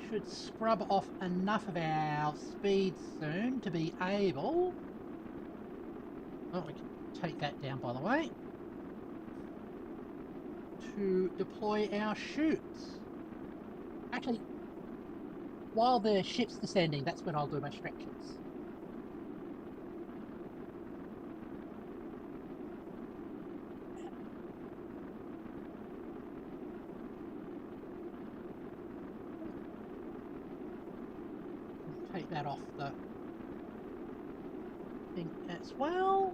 [SPEAKER 1] Should scrub off enough of our speed soon to be able... Oh, we can take that down, by the way. To deploy our chutes. Actually, while the ship's descending, that's when I'll do my stretches. Take that off the thing as well.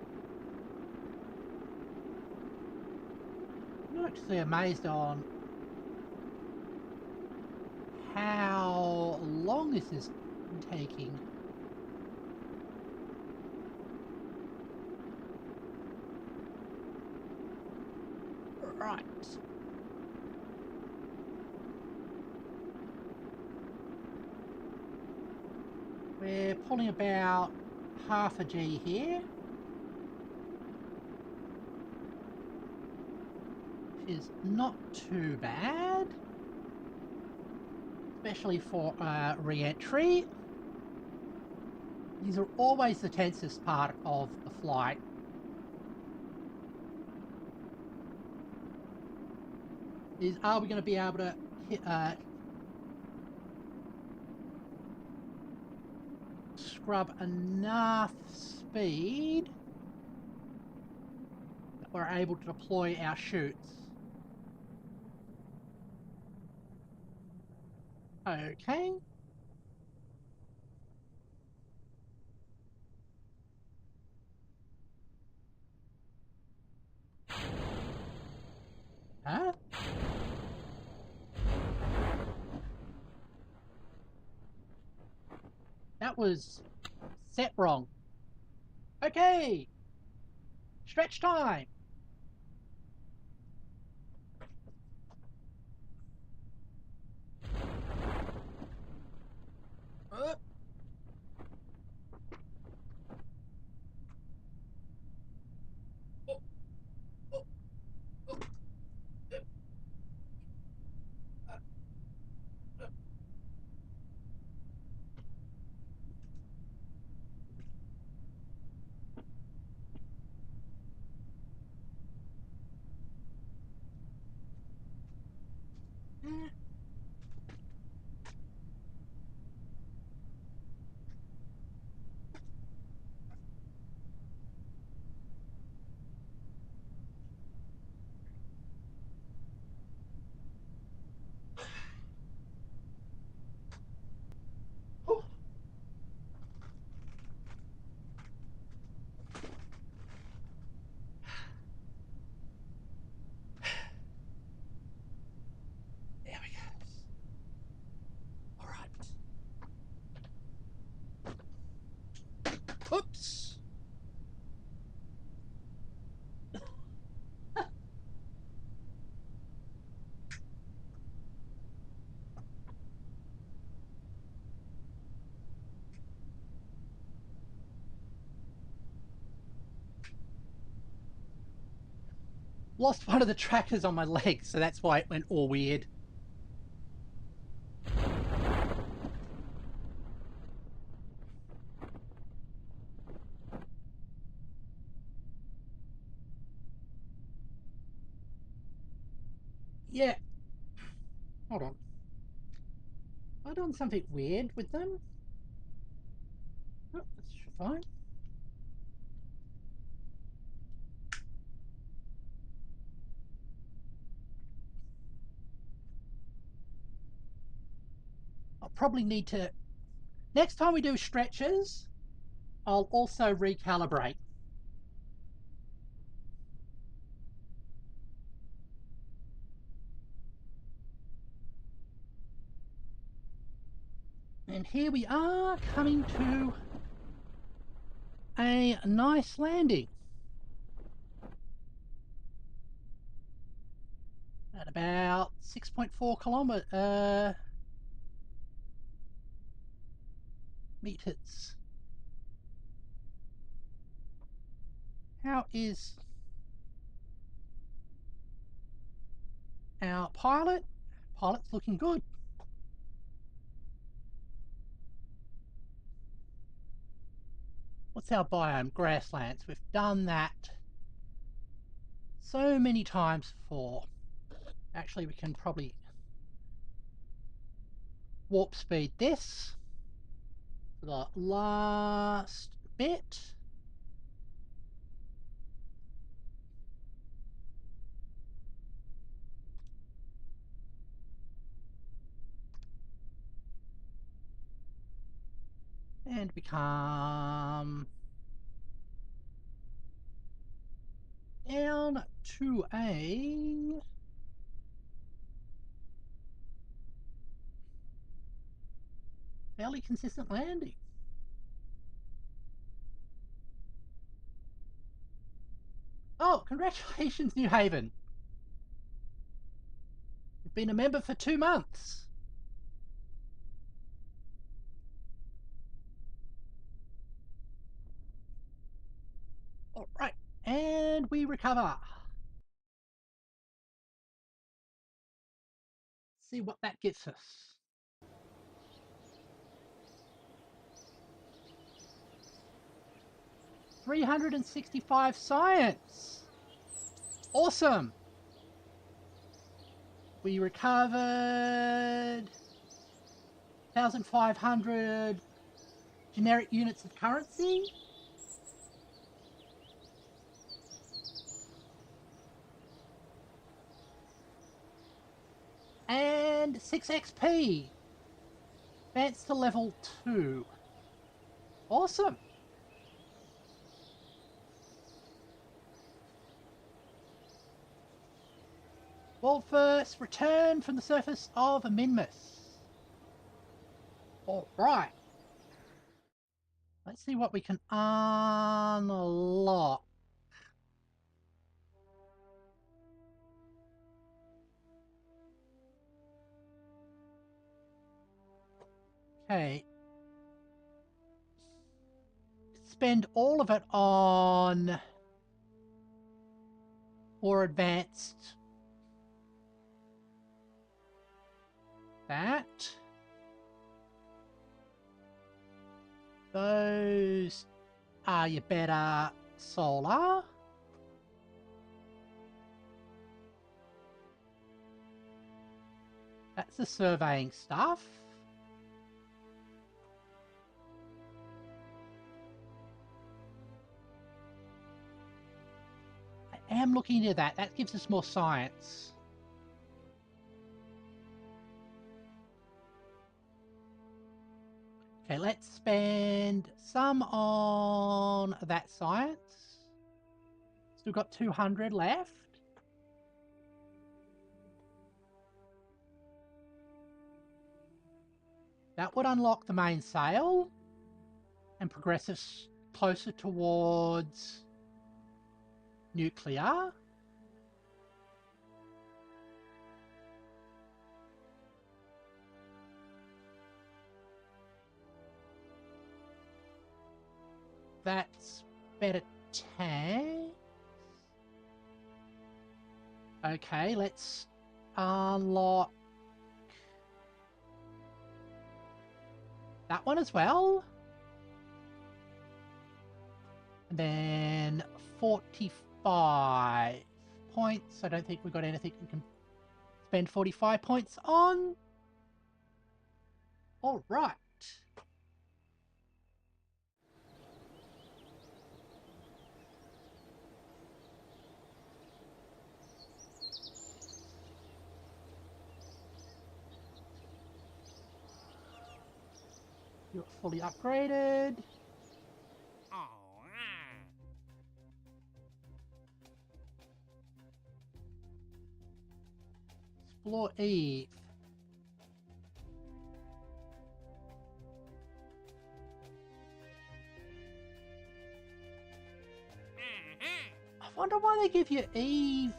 [SPEAKER 1] I'm actually amazed on how long this is taking. Right. We're pulling about half a G here. Which is not too bad. Especially for re-entry. These are always the tensest part of the flight. Are we going to be able to hit, scrub enough speed that we're able to deploy our chutes? Okay. Huh? That was set wrong. Okay. Stretch time. There we go. All right. Oops. Lost one of the trackers on my leg, so that's why it went all weird. Yeah. Hold on. Have I done something weird with them? Oh, that's fine. I'll probably need to... Next time we do stretches, I'll also recalibrate. And here we are coming to a nice landing. At about 6.4 meters. How is our pilot? Pilot's looking good. What's our biome? Grasslands. We've done that so many times before. Actually, we can probably warp speed this for the last bit. And become down to a fairly consistent landing. Oh, congratulations, New Haven. You've been a member for 2 months. All right, and we recover. See what that gets us. $365 science. Awesome. We recovered 1,500 generic units of currency. And 6 XP. Advanced to level 2. Awesome. World first, return from the surface of Minmus. Alright. Let's see what we can unlock. Okay. Spend all of it on more advanced. That. Those are your better solar. That's the surveying stuff. I am looking into that. That gives us more science. Okay, let's spend some on that science. Still got 200 left. That would unlock the main sail and progress us closer towards nuclear. That's better tanks. Okay, let's unlock that one as well. And then 45 points. I don't think we've got anything we can spend 45 points on. All right. You're fully upgraded. explore Eve. I wonder why they give you Eve.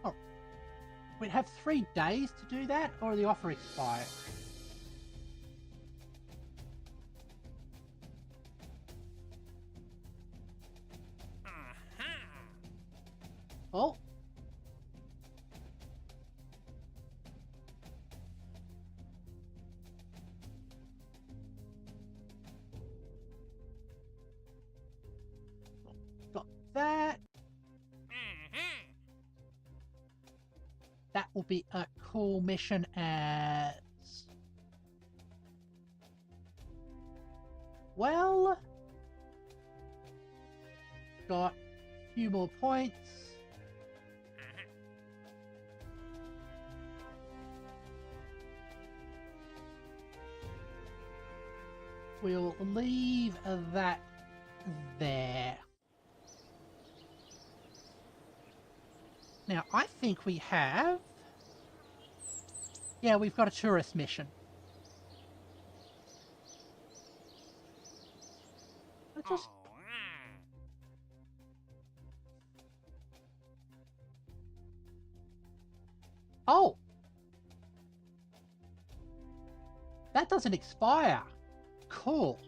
[SPEAKER 1] Oh, we'd have 3 days to do that, or the offer expired. Oh. Got that. That will be a cool mission as well. Got a few more points. We'll leave that there. Now, I think we have... Yeah, we've got a tourist mission. Let's just... Oh! That doesn't expire. Cool.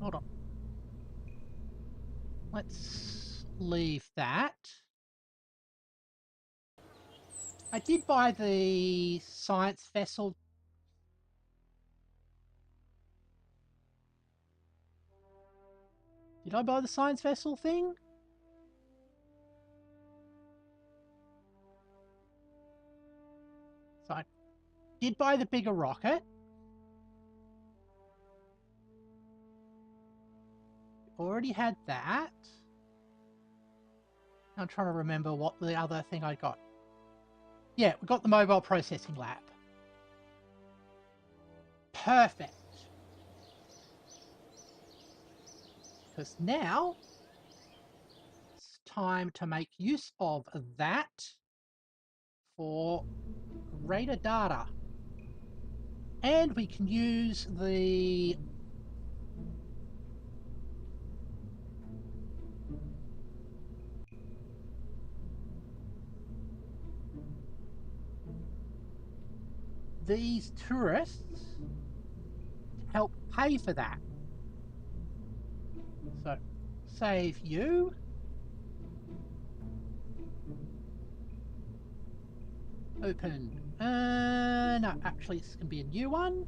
[SPEAKER 1] Hold on. Let's leave that. I did buy the science vessel. Did I buy the science vessel thing? So I did buy the bigger rocket. Already had that. I'm trying to remember what the other thing I got. Yeah, we got the mobile processing lab. Perfect. Because now it's time to make use of that for greater data. And we can use the these tourists to help pay for that. So, save you. Open. No, actually, it's going to be a new one.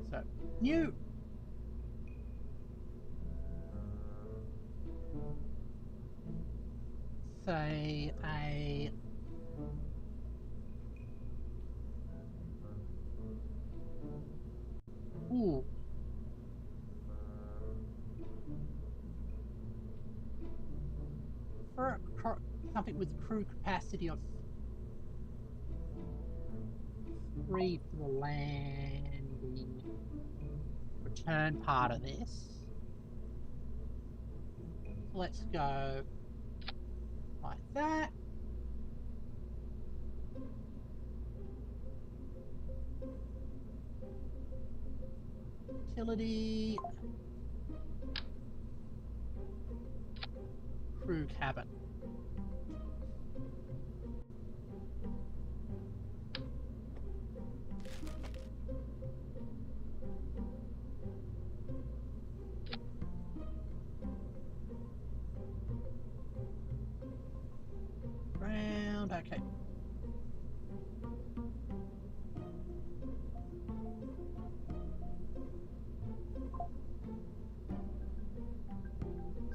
[SPEAKER 1] So, new. Say a... Ooh. For something with crew capacity of 3 for the landing return part of this. Let's go like that. Utility. Crew cabin. Round, okay.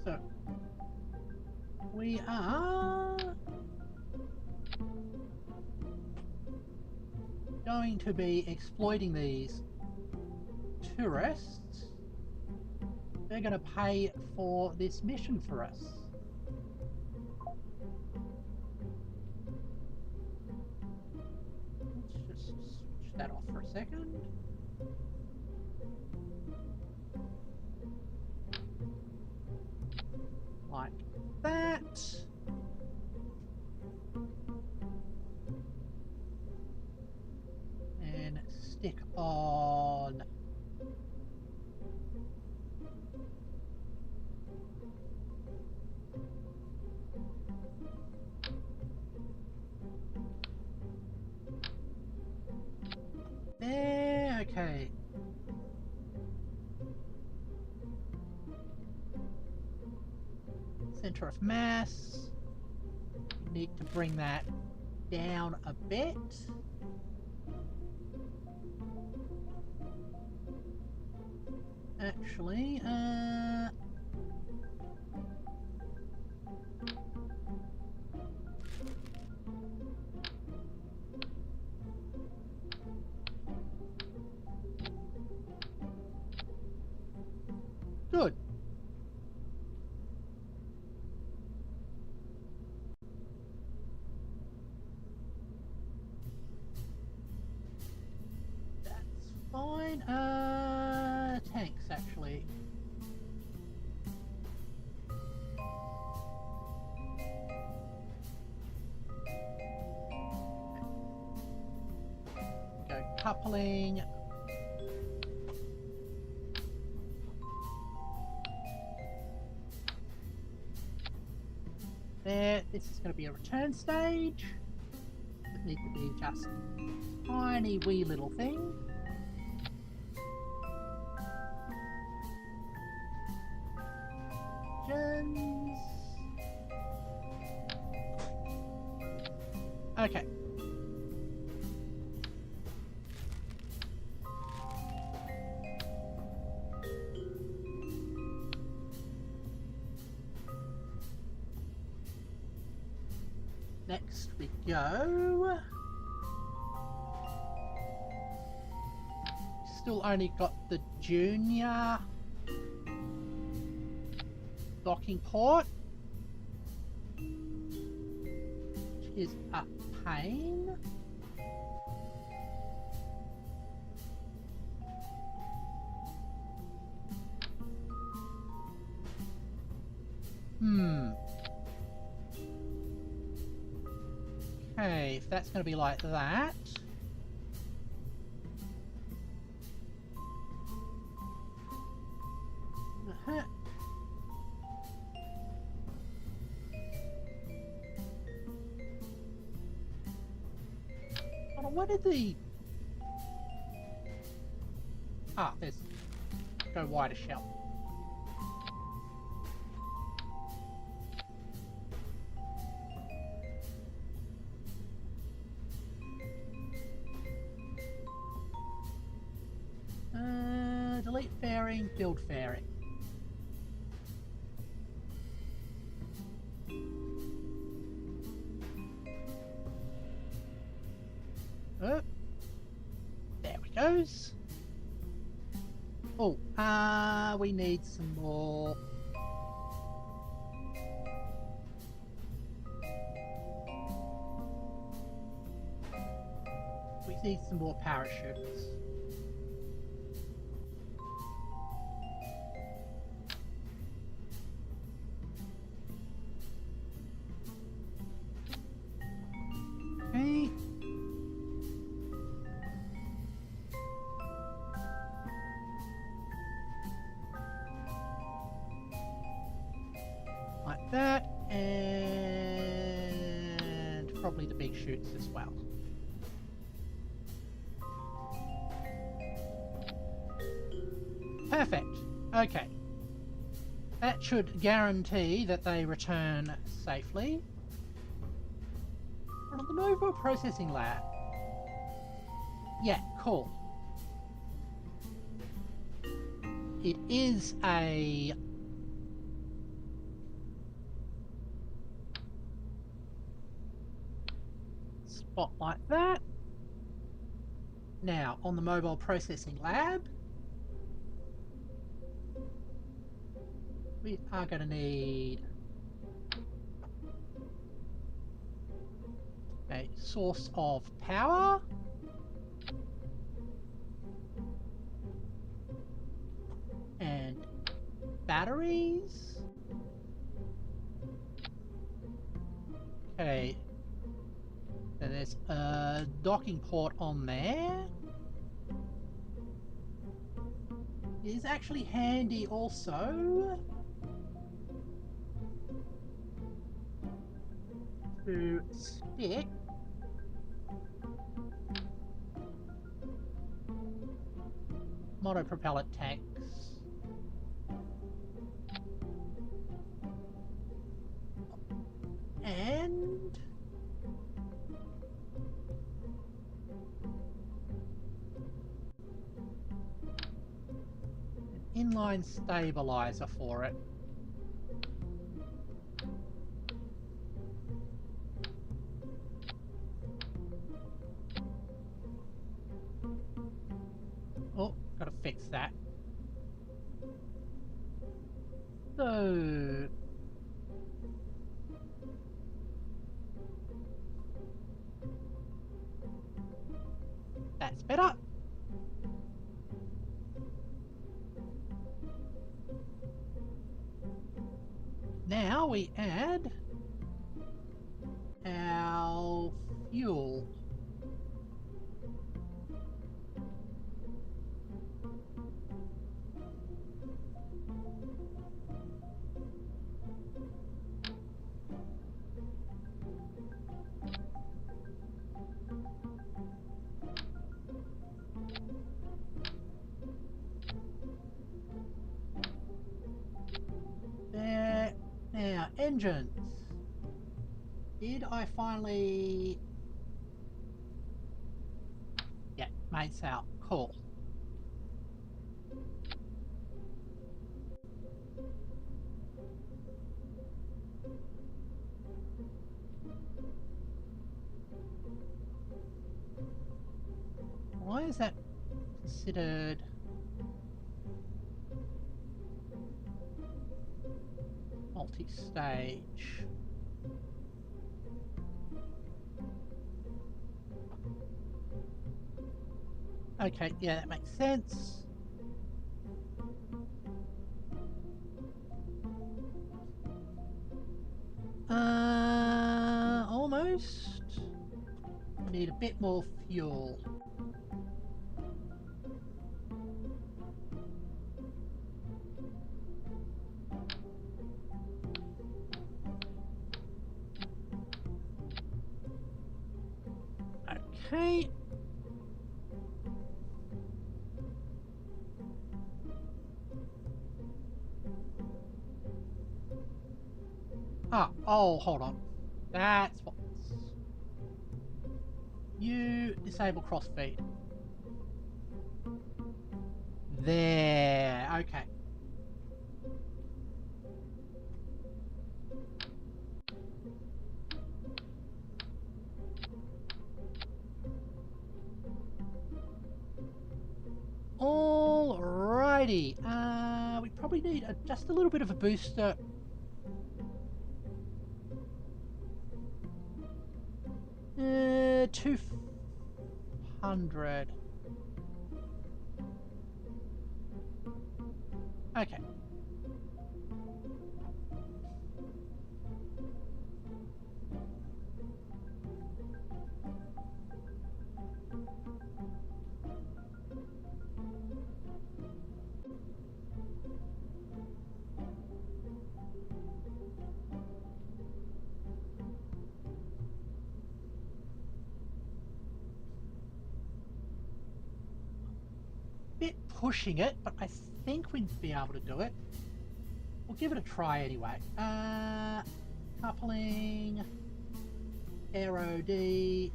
[SPEAKER 1] So, we are going to be exploiting these tourists. They're going to pay for this mission for us. Let's just switch that off for a second. Like that. And stick on there. Okay. Center of mass. Need to bring that down a bit. Actually, good. That's fine. Tanks actually. Go coupling. There, this is going to be a return stage. It needs to be just a tiny wee little thing. Okay. Next we go. Still only got the junior docking port, which is a pain. Okay, if that's going to be like that. What did the... Ah, there's... Go wider shell. Delete fairing, build fairing. Oh, there we goes. Oh, we need some more. We need some more parachutes. Okay. Like that, and probably the big chutes as well. Perfect. Okay. That should guarantee that they return safely. From the Nova Processing Lab. Yeah, cool. It is a spot like that. Now, on the mobile processing lab, we are going to need a source of power. And batteries. Okay. So there's a docking port on there. It is actually handy also to stick monopropellant tanks. And an inline stabilizer for it. Oh, gotta fix that. So that's better. Now we add our fuel. There. Now, engines. Did I finally... Yeah, mates out. Cool. Why is that considered... multi-stage? Okay, yeah, that makes sense. Almost. Need a bit more fuel. Okay. Oh, hold on. That's what... You disable crossfeed. There. Okay. Alrighty. We probably need just a little bit of a booster. Uh, 200. Okay. Bit pushing it, but I think we'd be able to do it. We'll give it a try anyway. Coupling, Aero D.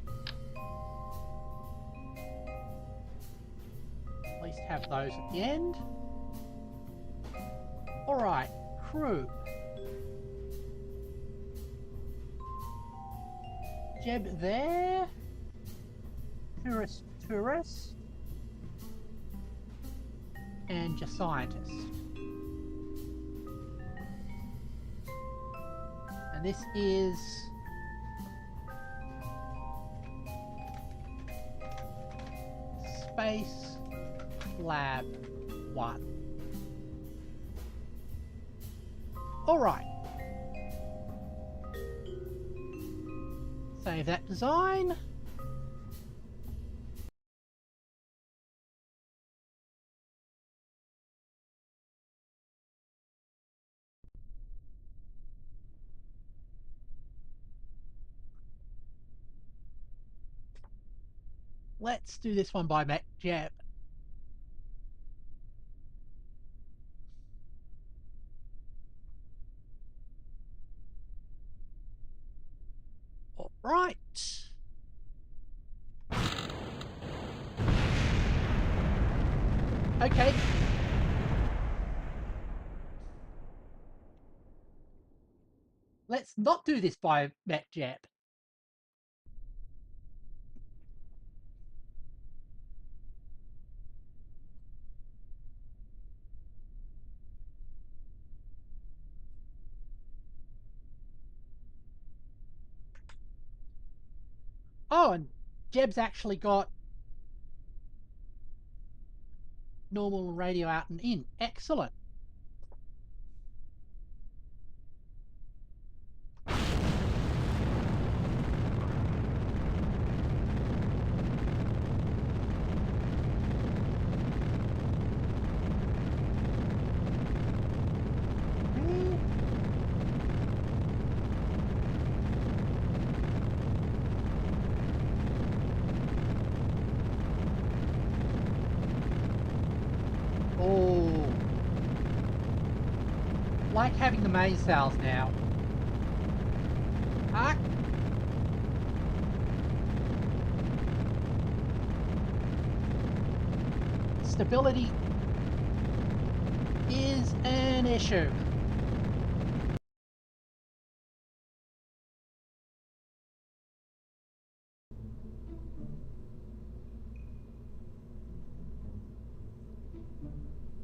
[SPEAKER 1] At least have those at the end. Alright, crew. Jeb there. Tourist tourist and your scientist. And this is Space Lab 1. Alright. Save that design. Let's do this one by Jeb. All right. Okay. Let's not do this by Jeb. Oh, and Jeb's actually got normal radio out and in. Excellent. Oh, like having the main cells now. Ah. Stability is an issue.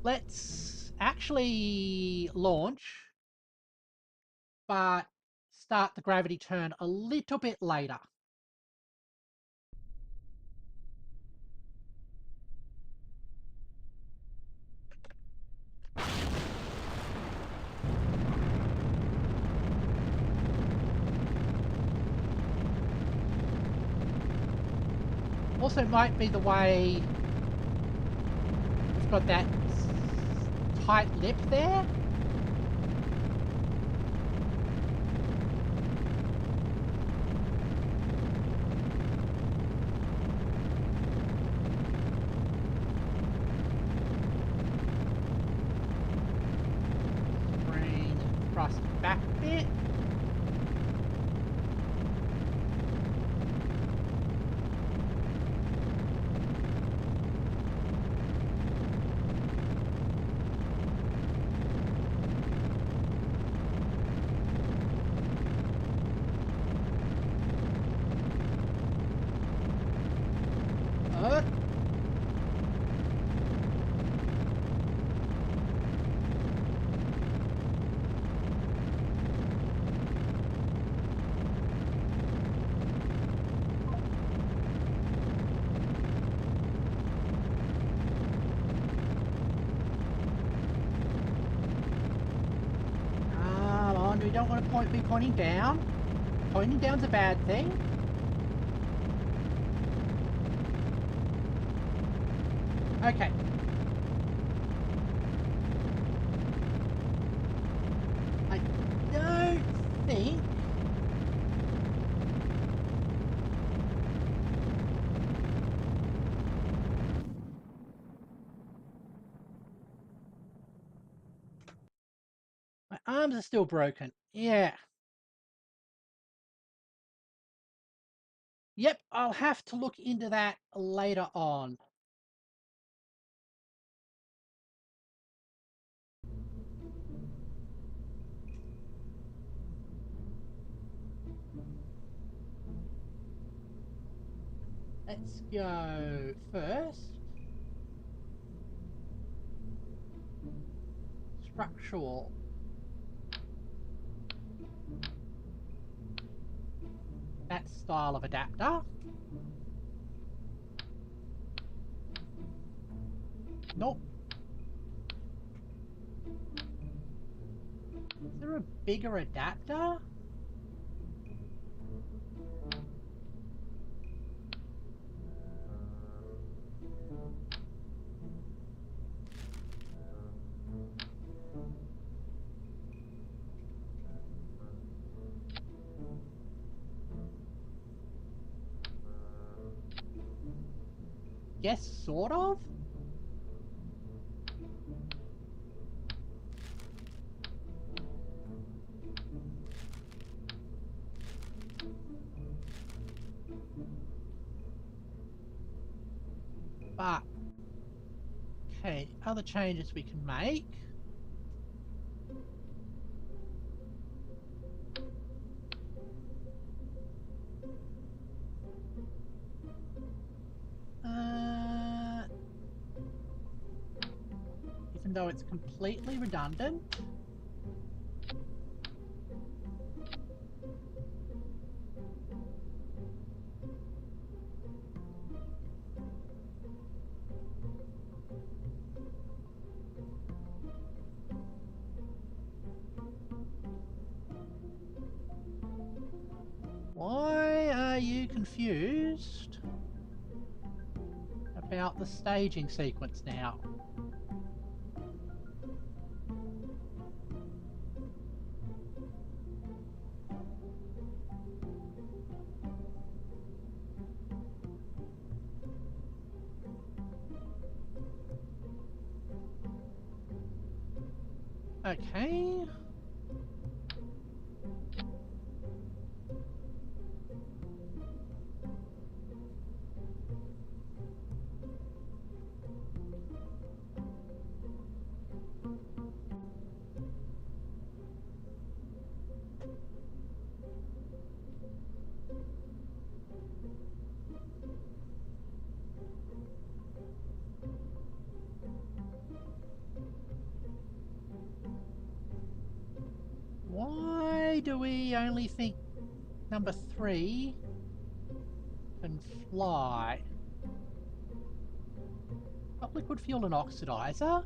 [SPEAKER 1] Let's actually launch, but start the gravity turn a little bit later. Also, might be the way we've got that tight lip there. Bring thrust back a bit. We don't want to be pointing down. Pointing down's a bad thing. Okay. I don't think my arms are still broken. Yeah. Yep, I'll have to look into that later on. Let's go first. Structural. That style of adapter. Nope. Is there a bigger adapter? Yes, sort of. But, okay, other changes we can make. Even though it's completely redundant. Why are you confused about the staging sequence now? Okay. Why do we only think number 3 can fly? Got liquid fuel and oxidizer?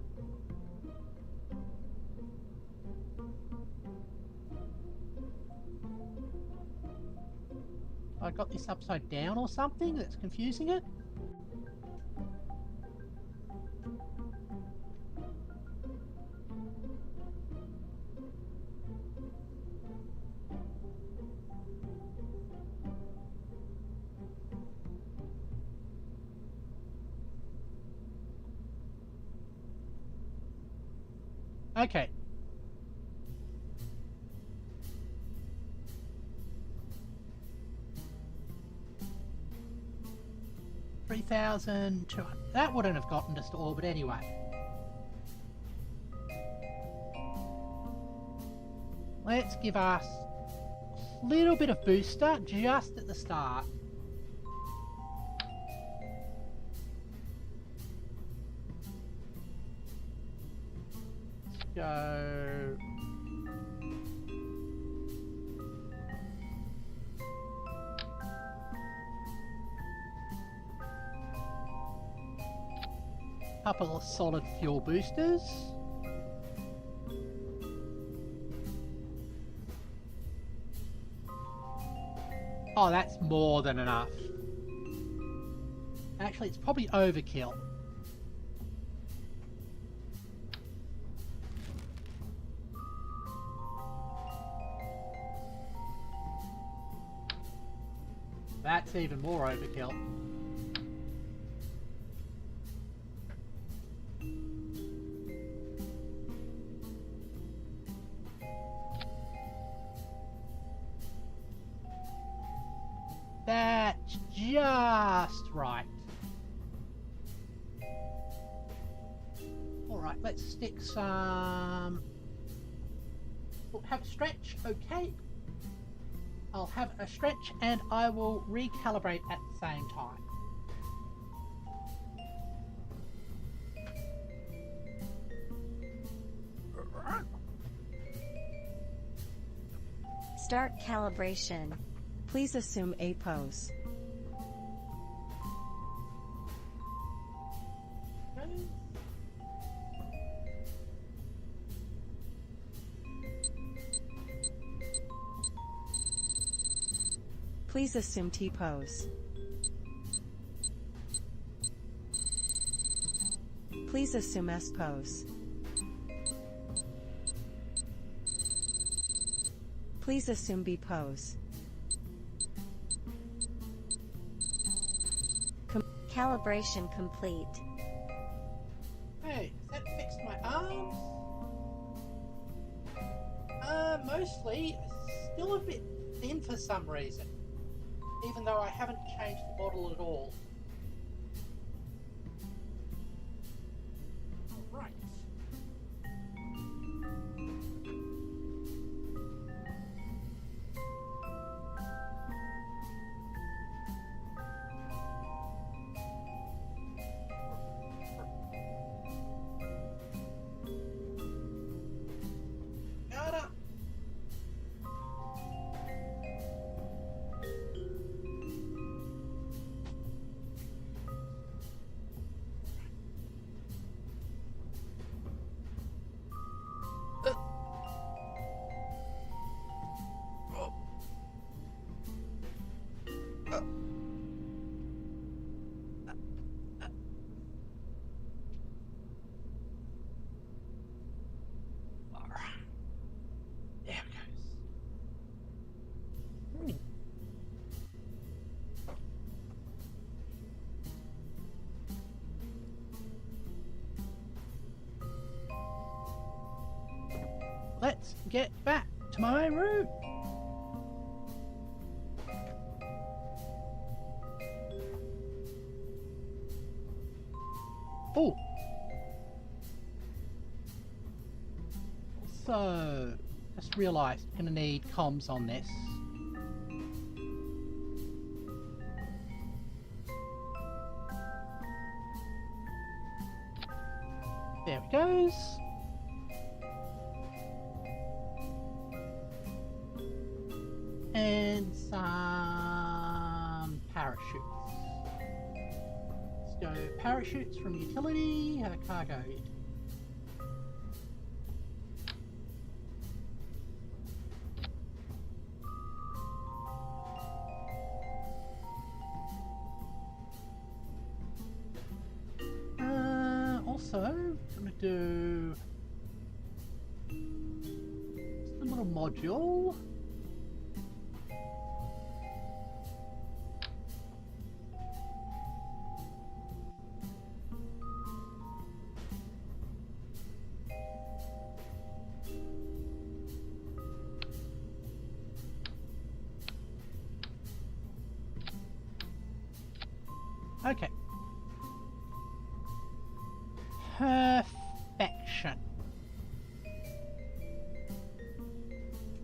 [SPEAKER 1] I got this upside down or something that's confusing it? Okay. $3,200. That wouldn't have gotten us to orbit anyway. Let's give us a little bit of booster just at the start. Go. Couple of solid fuel boosters. Oh, that's more than enough. Actually, it's probably overkill. That's even more overkill. That's just right. Alright, let's stick some... We'll have a stretch, okay. I'll have a stretch and I will recalibrate at the same time.
[SPEAKER 2] Start calibration.
[SPEAKER 3] Please assume A pose. Please assume T pose. Please assume S pose. Please assume B pose.
[SPEAKER 2] Calibration complete.
[SPEAKER 1] Hey, has that fixed my arms? Mostly. Still a bit thin for some reason. Even though I haven't changed the model at all. Right. Gotta. There it goes. Let's get back to my room. Oh. So, just realised I'm going to need comms on this. There it goes. And some parachutes. Let's go parachutes from utility, cargo. Also, I'm going to do just a little module. Okay. Perfection.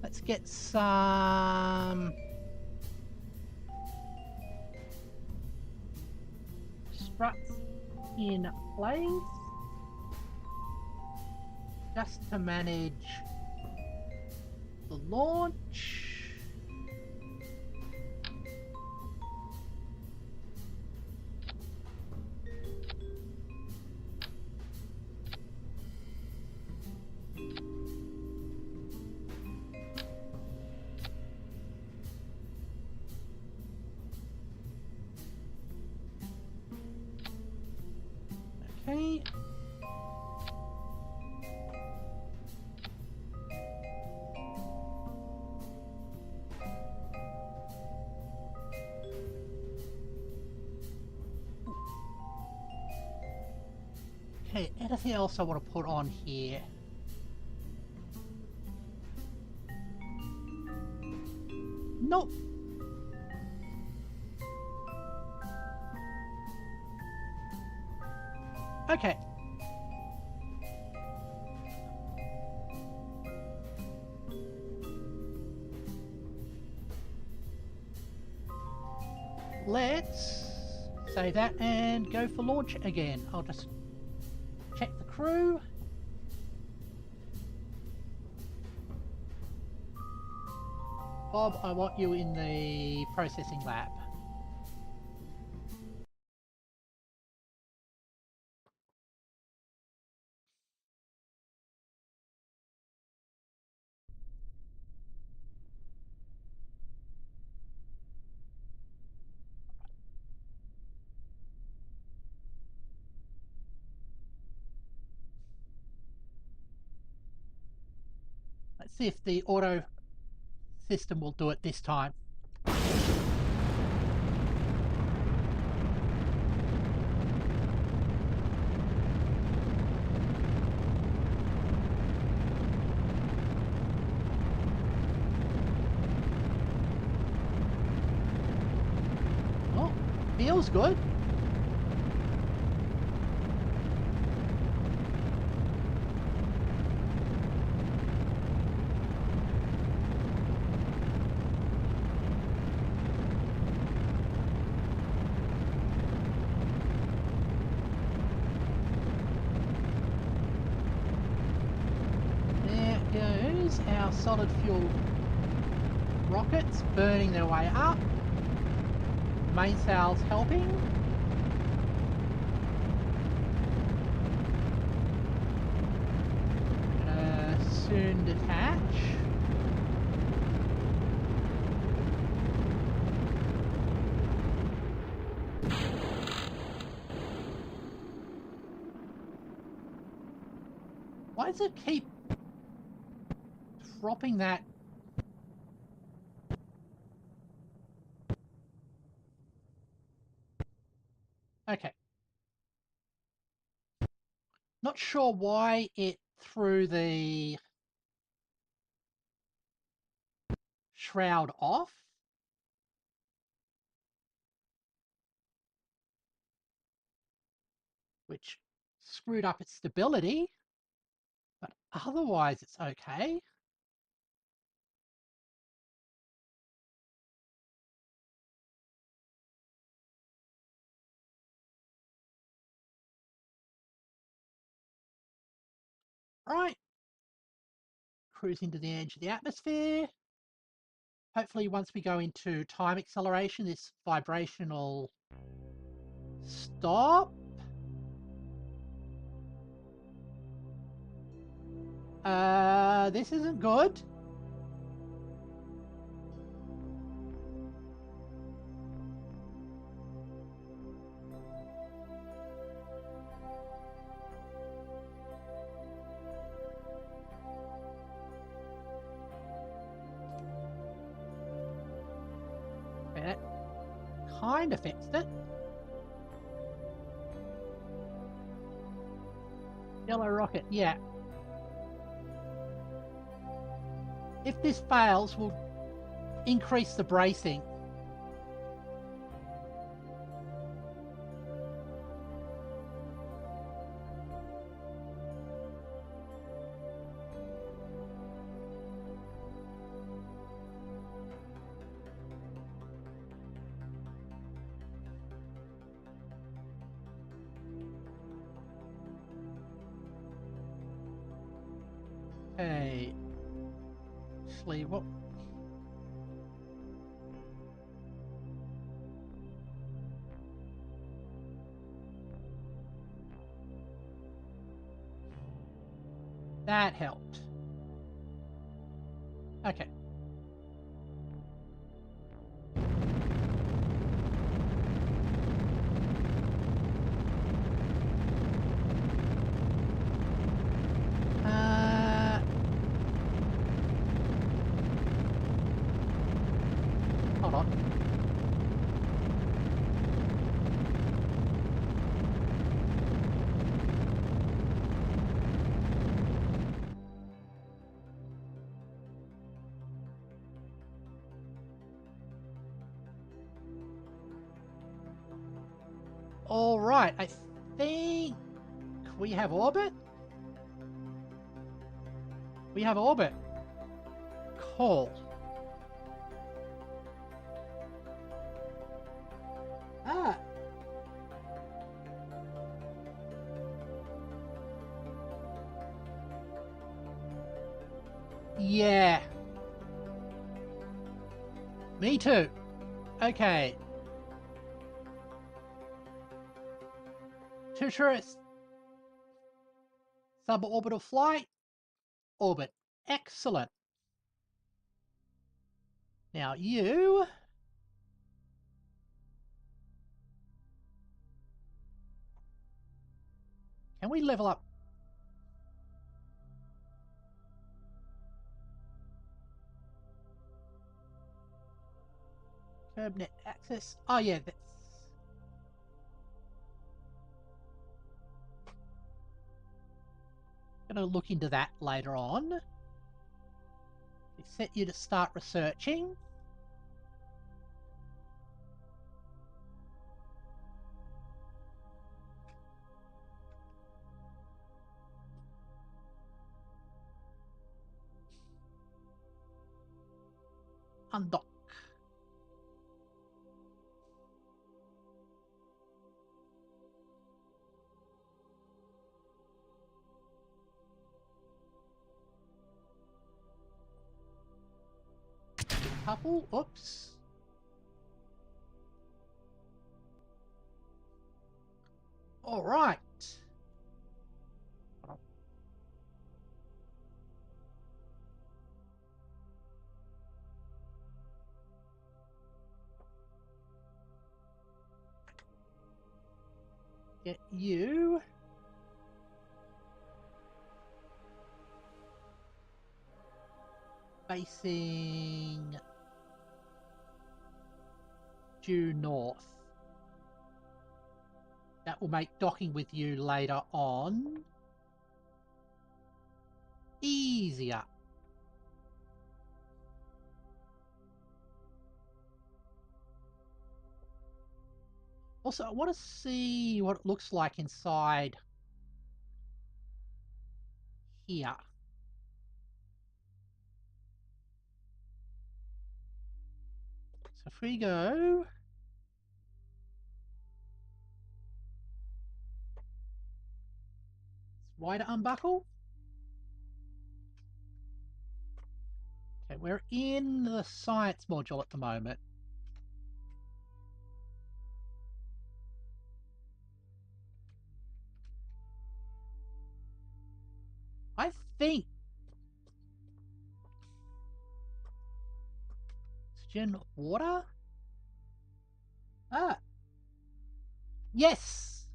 [SPEAKER 1] Let's get some struts in place just to manage the launch. Okay. Okay, anything else I want to put on here? Nope. Okay. Let's save that and go for launch again. I'll just check the crew. Bob, I want you in the processing lab. Let's see if the auto system will do it this time. Oh, feels good. Our solid fuel rockets burning their way up. Mainsails helping. Soon detach. Why does it keep dropping that? Okay. Not sure why it threw the shroud off. Which screwed up its stability. But otherwise it's okay. Right. Cruising to the edge of the atmosphere. Hopefully once we go into time acceleration, this vibration will stop. This isn't good. That kind of fixed it. Yellow rocket, yeah. If this fails, we'll increase the bracing. Okay. Actually, what? That helped. Okay. Hold on. All right, I think we have orbit. We have orbit. Cool. Ah. Yeah. Me too. Okay. Two tourists. Suborbital flight. Orbit. Excellent. Now you... Can we level up? Kerbed access. Oh yeah, that's... Gonna look into that later on. Set you to start researching. Undock. Couple. Oops. All right. Get you. Facing due north. That will make docking with you later on easier. Also, I want to see what it looks like inside here. So if we go... Why to unbuckle? Okay, we're in the science module at the moment. I think oxygen, water. Ah, yes.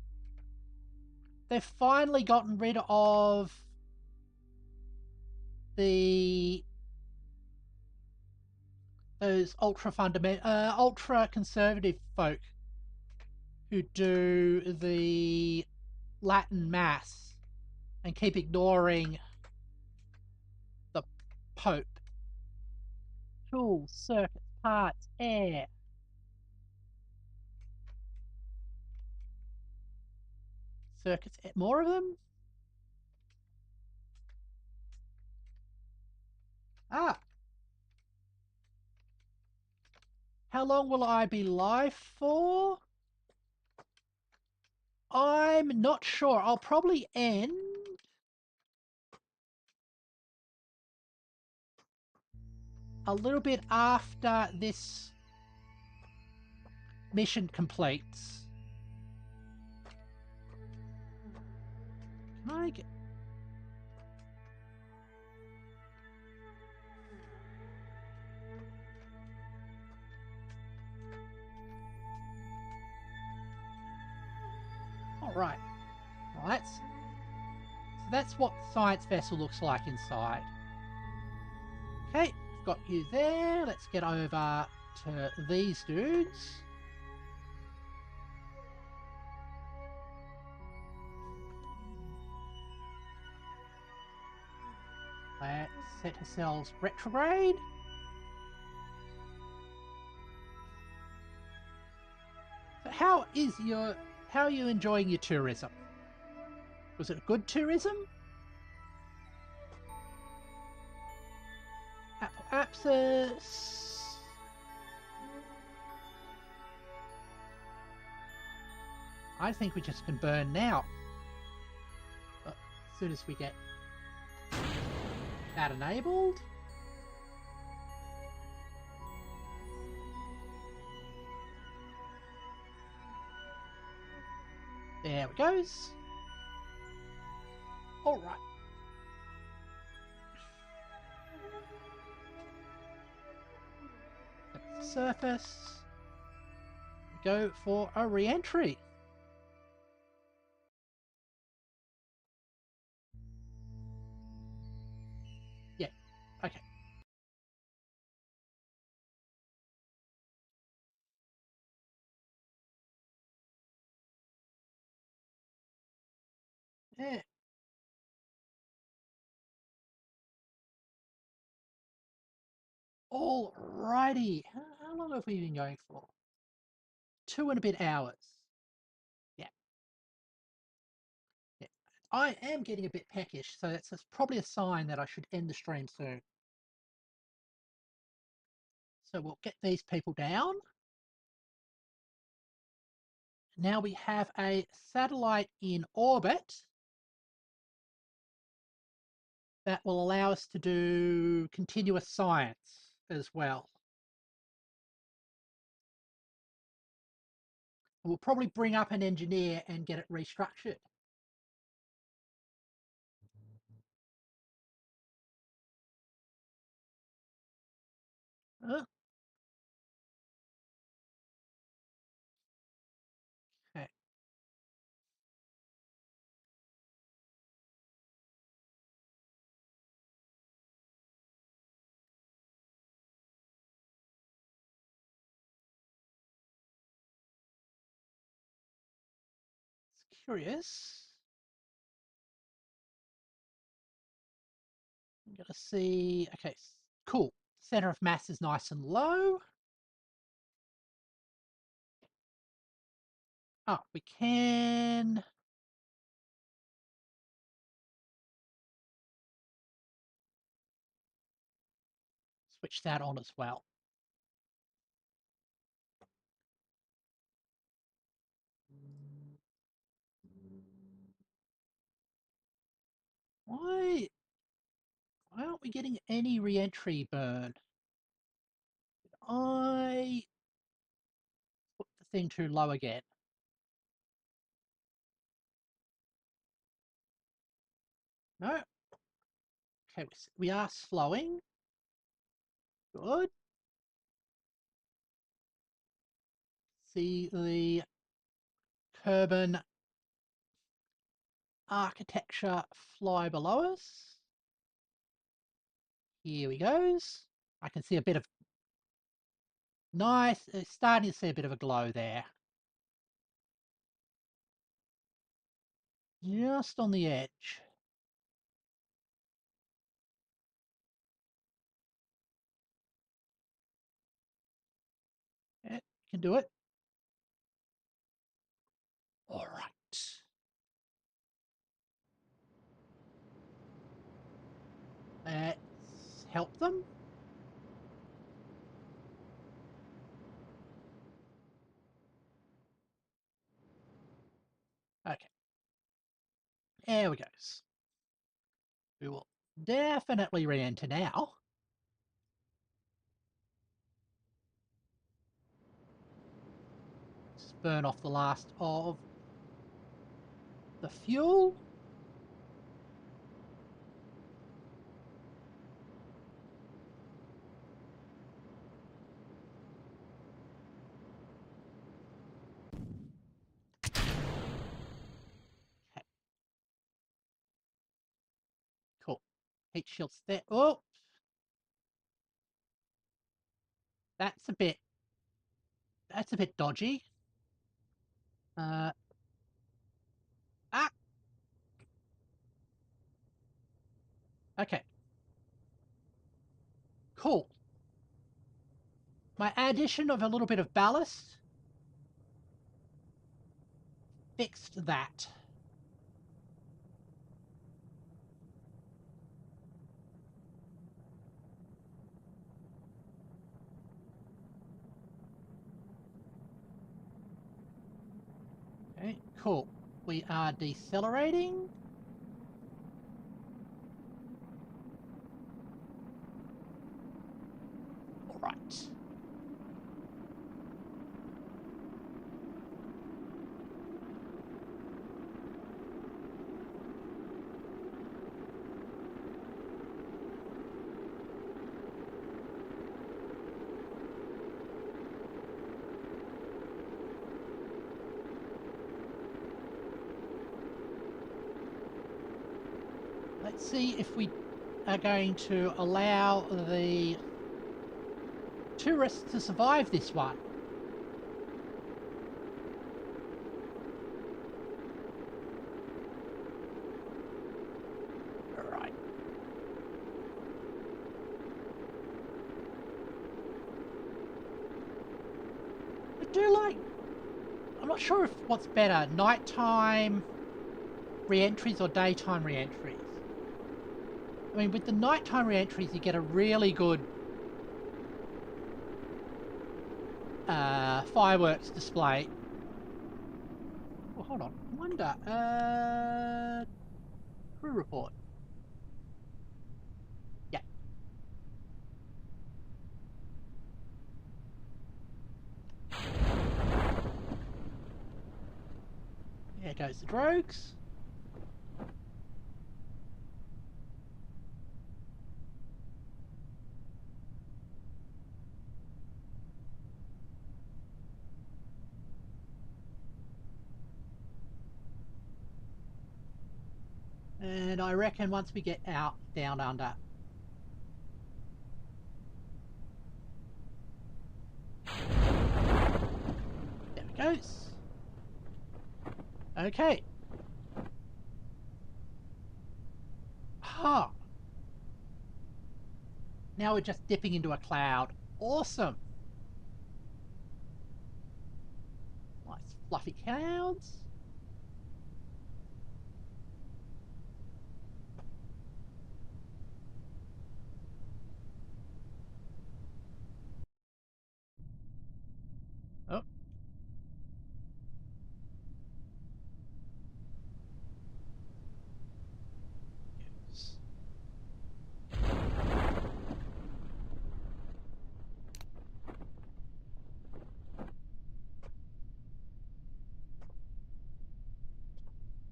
[SPEAKER 1] They've finally gotten rid of those ultra conservative folk who do the Latin Mass and keep ignoring the Pope. Tools, circuits, parts, air. Circuits, more of them? Ah. How long will I be live for? I'm not sure. I'll probably end a little bit after this mission completes. Can I get... Alright. Right. So that's what the science vessel looks like inside. Okay, got you there. Let's get over to these dudes. Let's set ourselves retrograde. So how are you enjoying your tourism? Was it good tourism? Apsis. I think we just can burn now. But as soon as we get that enabled. There it goes. All right. Surface. Go for a re-entry. Yeah, okay. Yeah. Alrighty. How long have we been going for? 2 and a bit hours. Yeah. Yeah. I am getting a bit peckish, so that's probably a sign that I should end the stream soon. So we'll get these people down. Now we have a satellite in orbit that will allow us to do continuous science as well. We'll probably bring up an engineer and get it restructured. Okay. It's curious. I'm going to see. Okay, cool. Center of mass is nice and low. Oh, we can switch that on as well. Why aren't we getting any re-entry burn? Did I put the thing too low again? No. Okay, we are slowing. Good. See the Kerbal architecture fly below us. Here we goes. I can see a bit of nice, starting to see a bit of a glow there. Just on the edge. Yeah, can do it. All right. Let's help them. Okay. There we go. We will definitely re-enter now. Just burn off the last of the fuel. Okay. Cool. Heat shields there. Oh, that's a bit dodgy. Ah, okay. Cool. My addition of a little bit of ballast fixed that. Okay, cool. We are decelerating. All right. Let's see if we are going to allow the tourists to survive this one. Alright. I do like... I'm not sure if what's better, nighttime re-entries or daytime re-entries. I mean, with the nighttime re-entries, you get a really good fireworks display. Oh, hold on. I wonder. Crew report. Yeah. There goes the drogues. And I reckon once we get out down under. There it goes. Okay. Ha! Now we're just dipping into a cloud. Awesome! Nice fluffy clouds. Oh. Yes.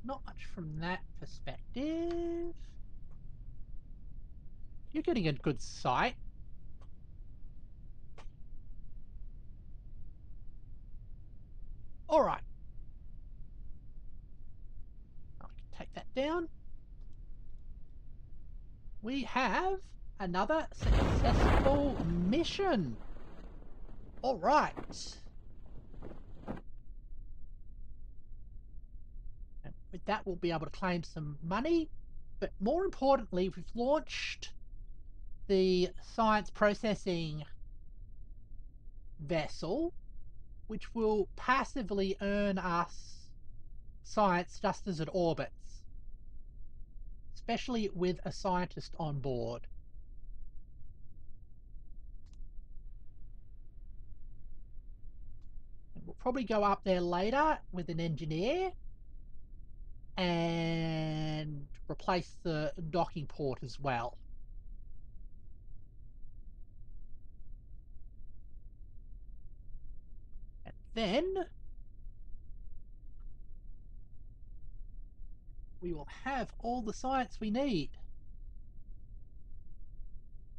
[SPEAKER 1] Not much from that perspective. You're getting a good sight. Alright. I can take that down. We have another successful mission. Alright. And with that, we'll be able to claim some money. But more importantly, we've launched the science processing vessel, which will passively earn us science just as it orbits, especially with a scientist on board. And we'll probably go up there later with an engineer and replace the docking port as well. And then we will have all the science we need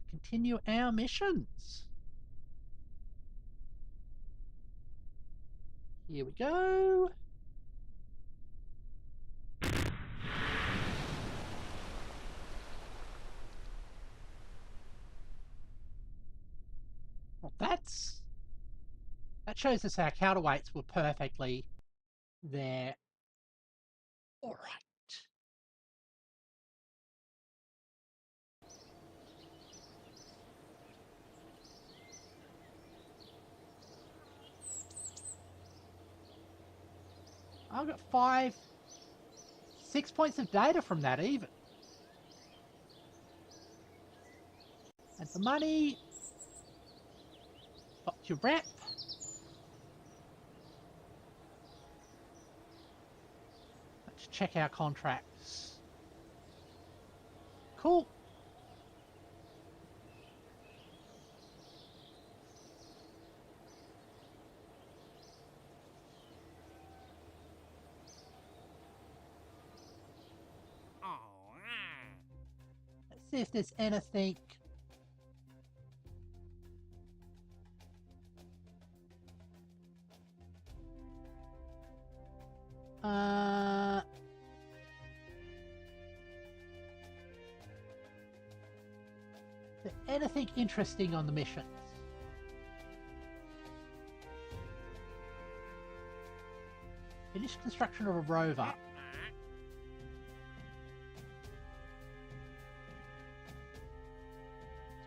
[SPEAKER 1] to continue our missions. Here we go. Well, that shows us our counterweights were perfectly there. All right. I've got 6 points of data from that even. And the money, got your rep. Let's check our contracts. Cool. Let's see if there's anything. Is there anything interesting on the missions? Finish construction of a rover.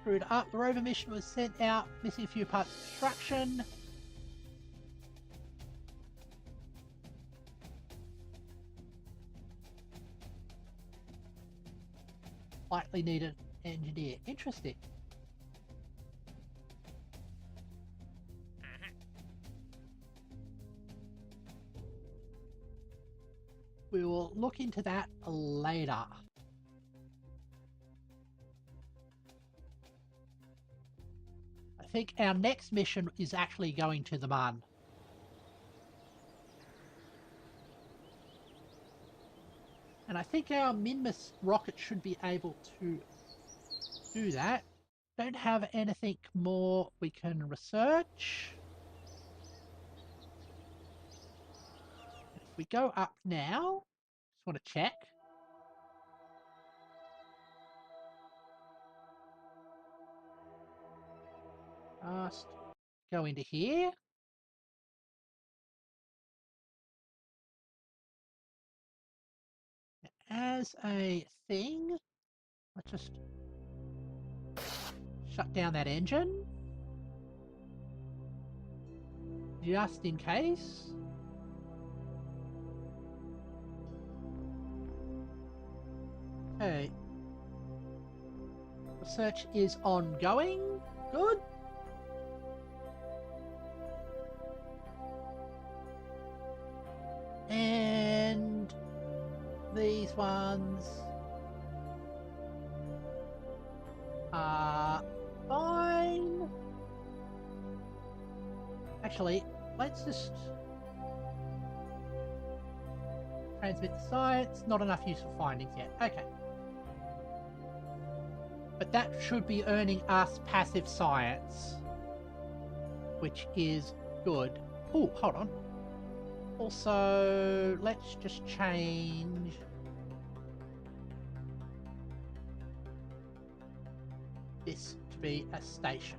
[SPEAKER 1] Screwed up. The rover mission was sent out, missing a few parts of construction. Likely needed an engineer. Interesting. We will look into that later. I think our next mission is actually going to the Mun. And I think our Minmus rocket should be able to do that. Don't have anything more we can research. If we go up now, just want to check. Just go into here. As a thing, let's just shut down that engine. Just in case. Okay. Research is ongoing. Good. And these ones are fine. Actually, let's just transmit the science. Not enough useful findings yet. Okay. But that should be earning us passive science, which is good. Oh, hold on. Also, let's just change this to be a station.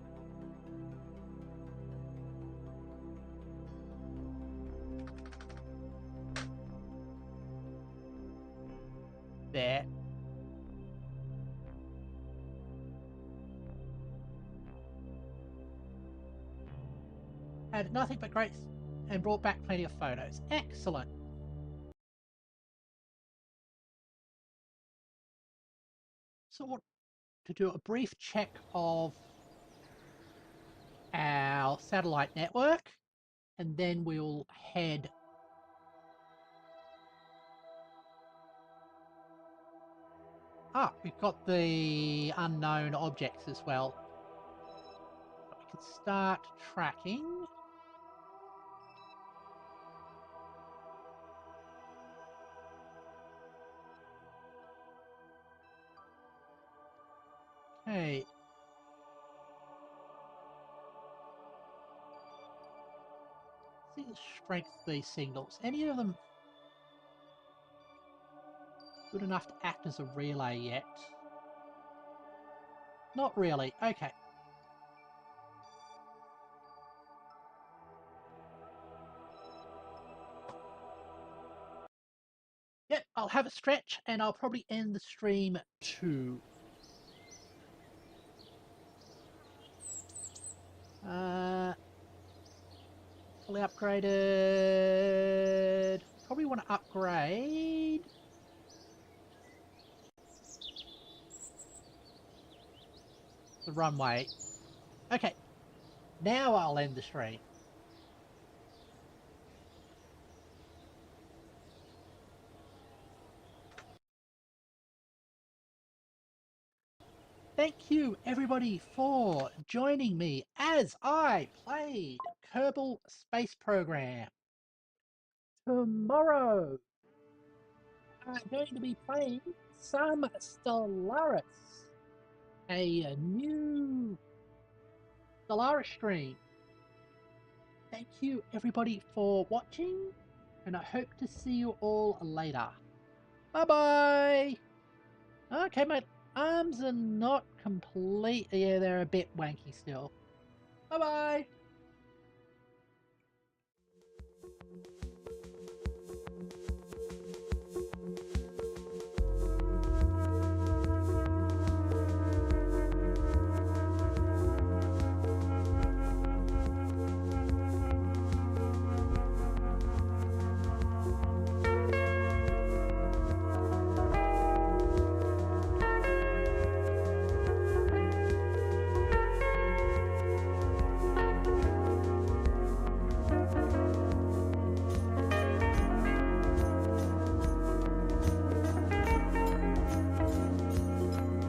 [SPEAKER 1] There. Had nothing but great and brought back plenty of photos. Excellent. So what to do a brief check of our satellite network, and then we'll head we've got the unknown objects as well. We can start tracking. Okay. See the strength of these signals. Any of them good enough to act as a relay yet? Not really. Okay. Yep, I'll have a stretch and I'll probably end the stream too. Fully upgraded. Probably want to upgrade. The runway. Okay. Now I'll end the stream. Thank you everybody for joining me as I played Kerbal Space Program. Tomorrow I'm going to be playing some Stellaris, a new Stellaris stream. Thank you everybody for watching, and I hope to see you all later. Bye bye. Okay, my arms are not completely... Yeah, they're a bit wanky still. Bye-bye!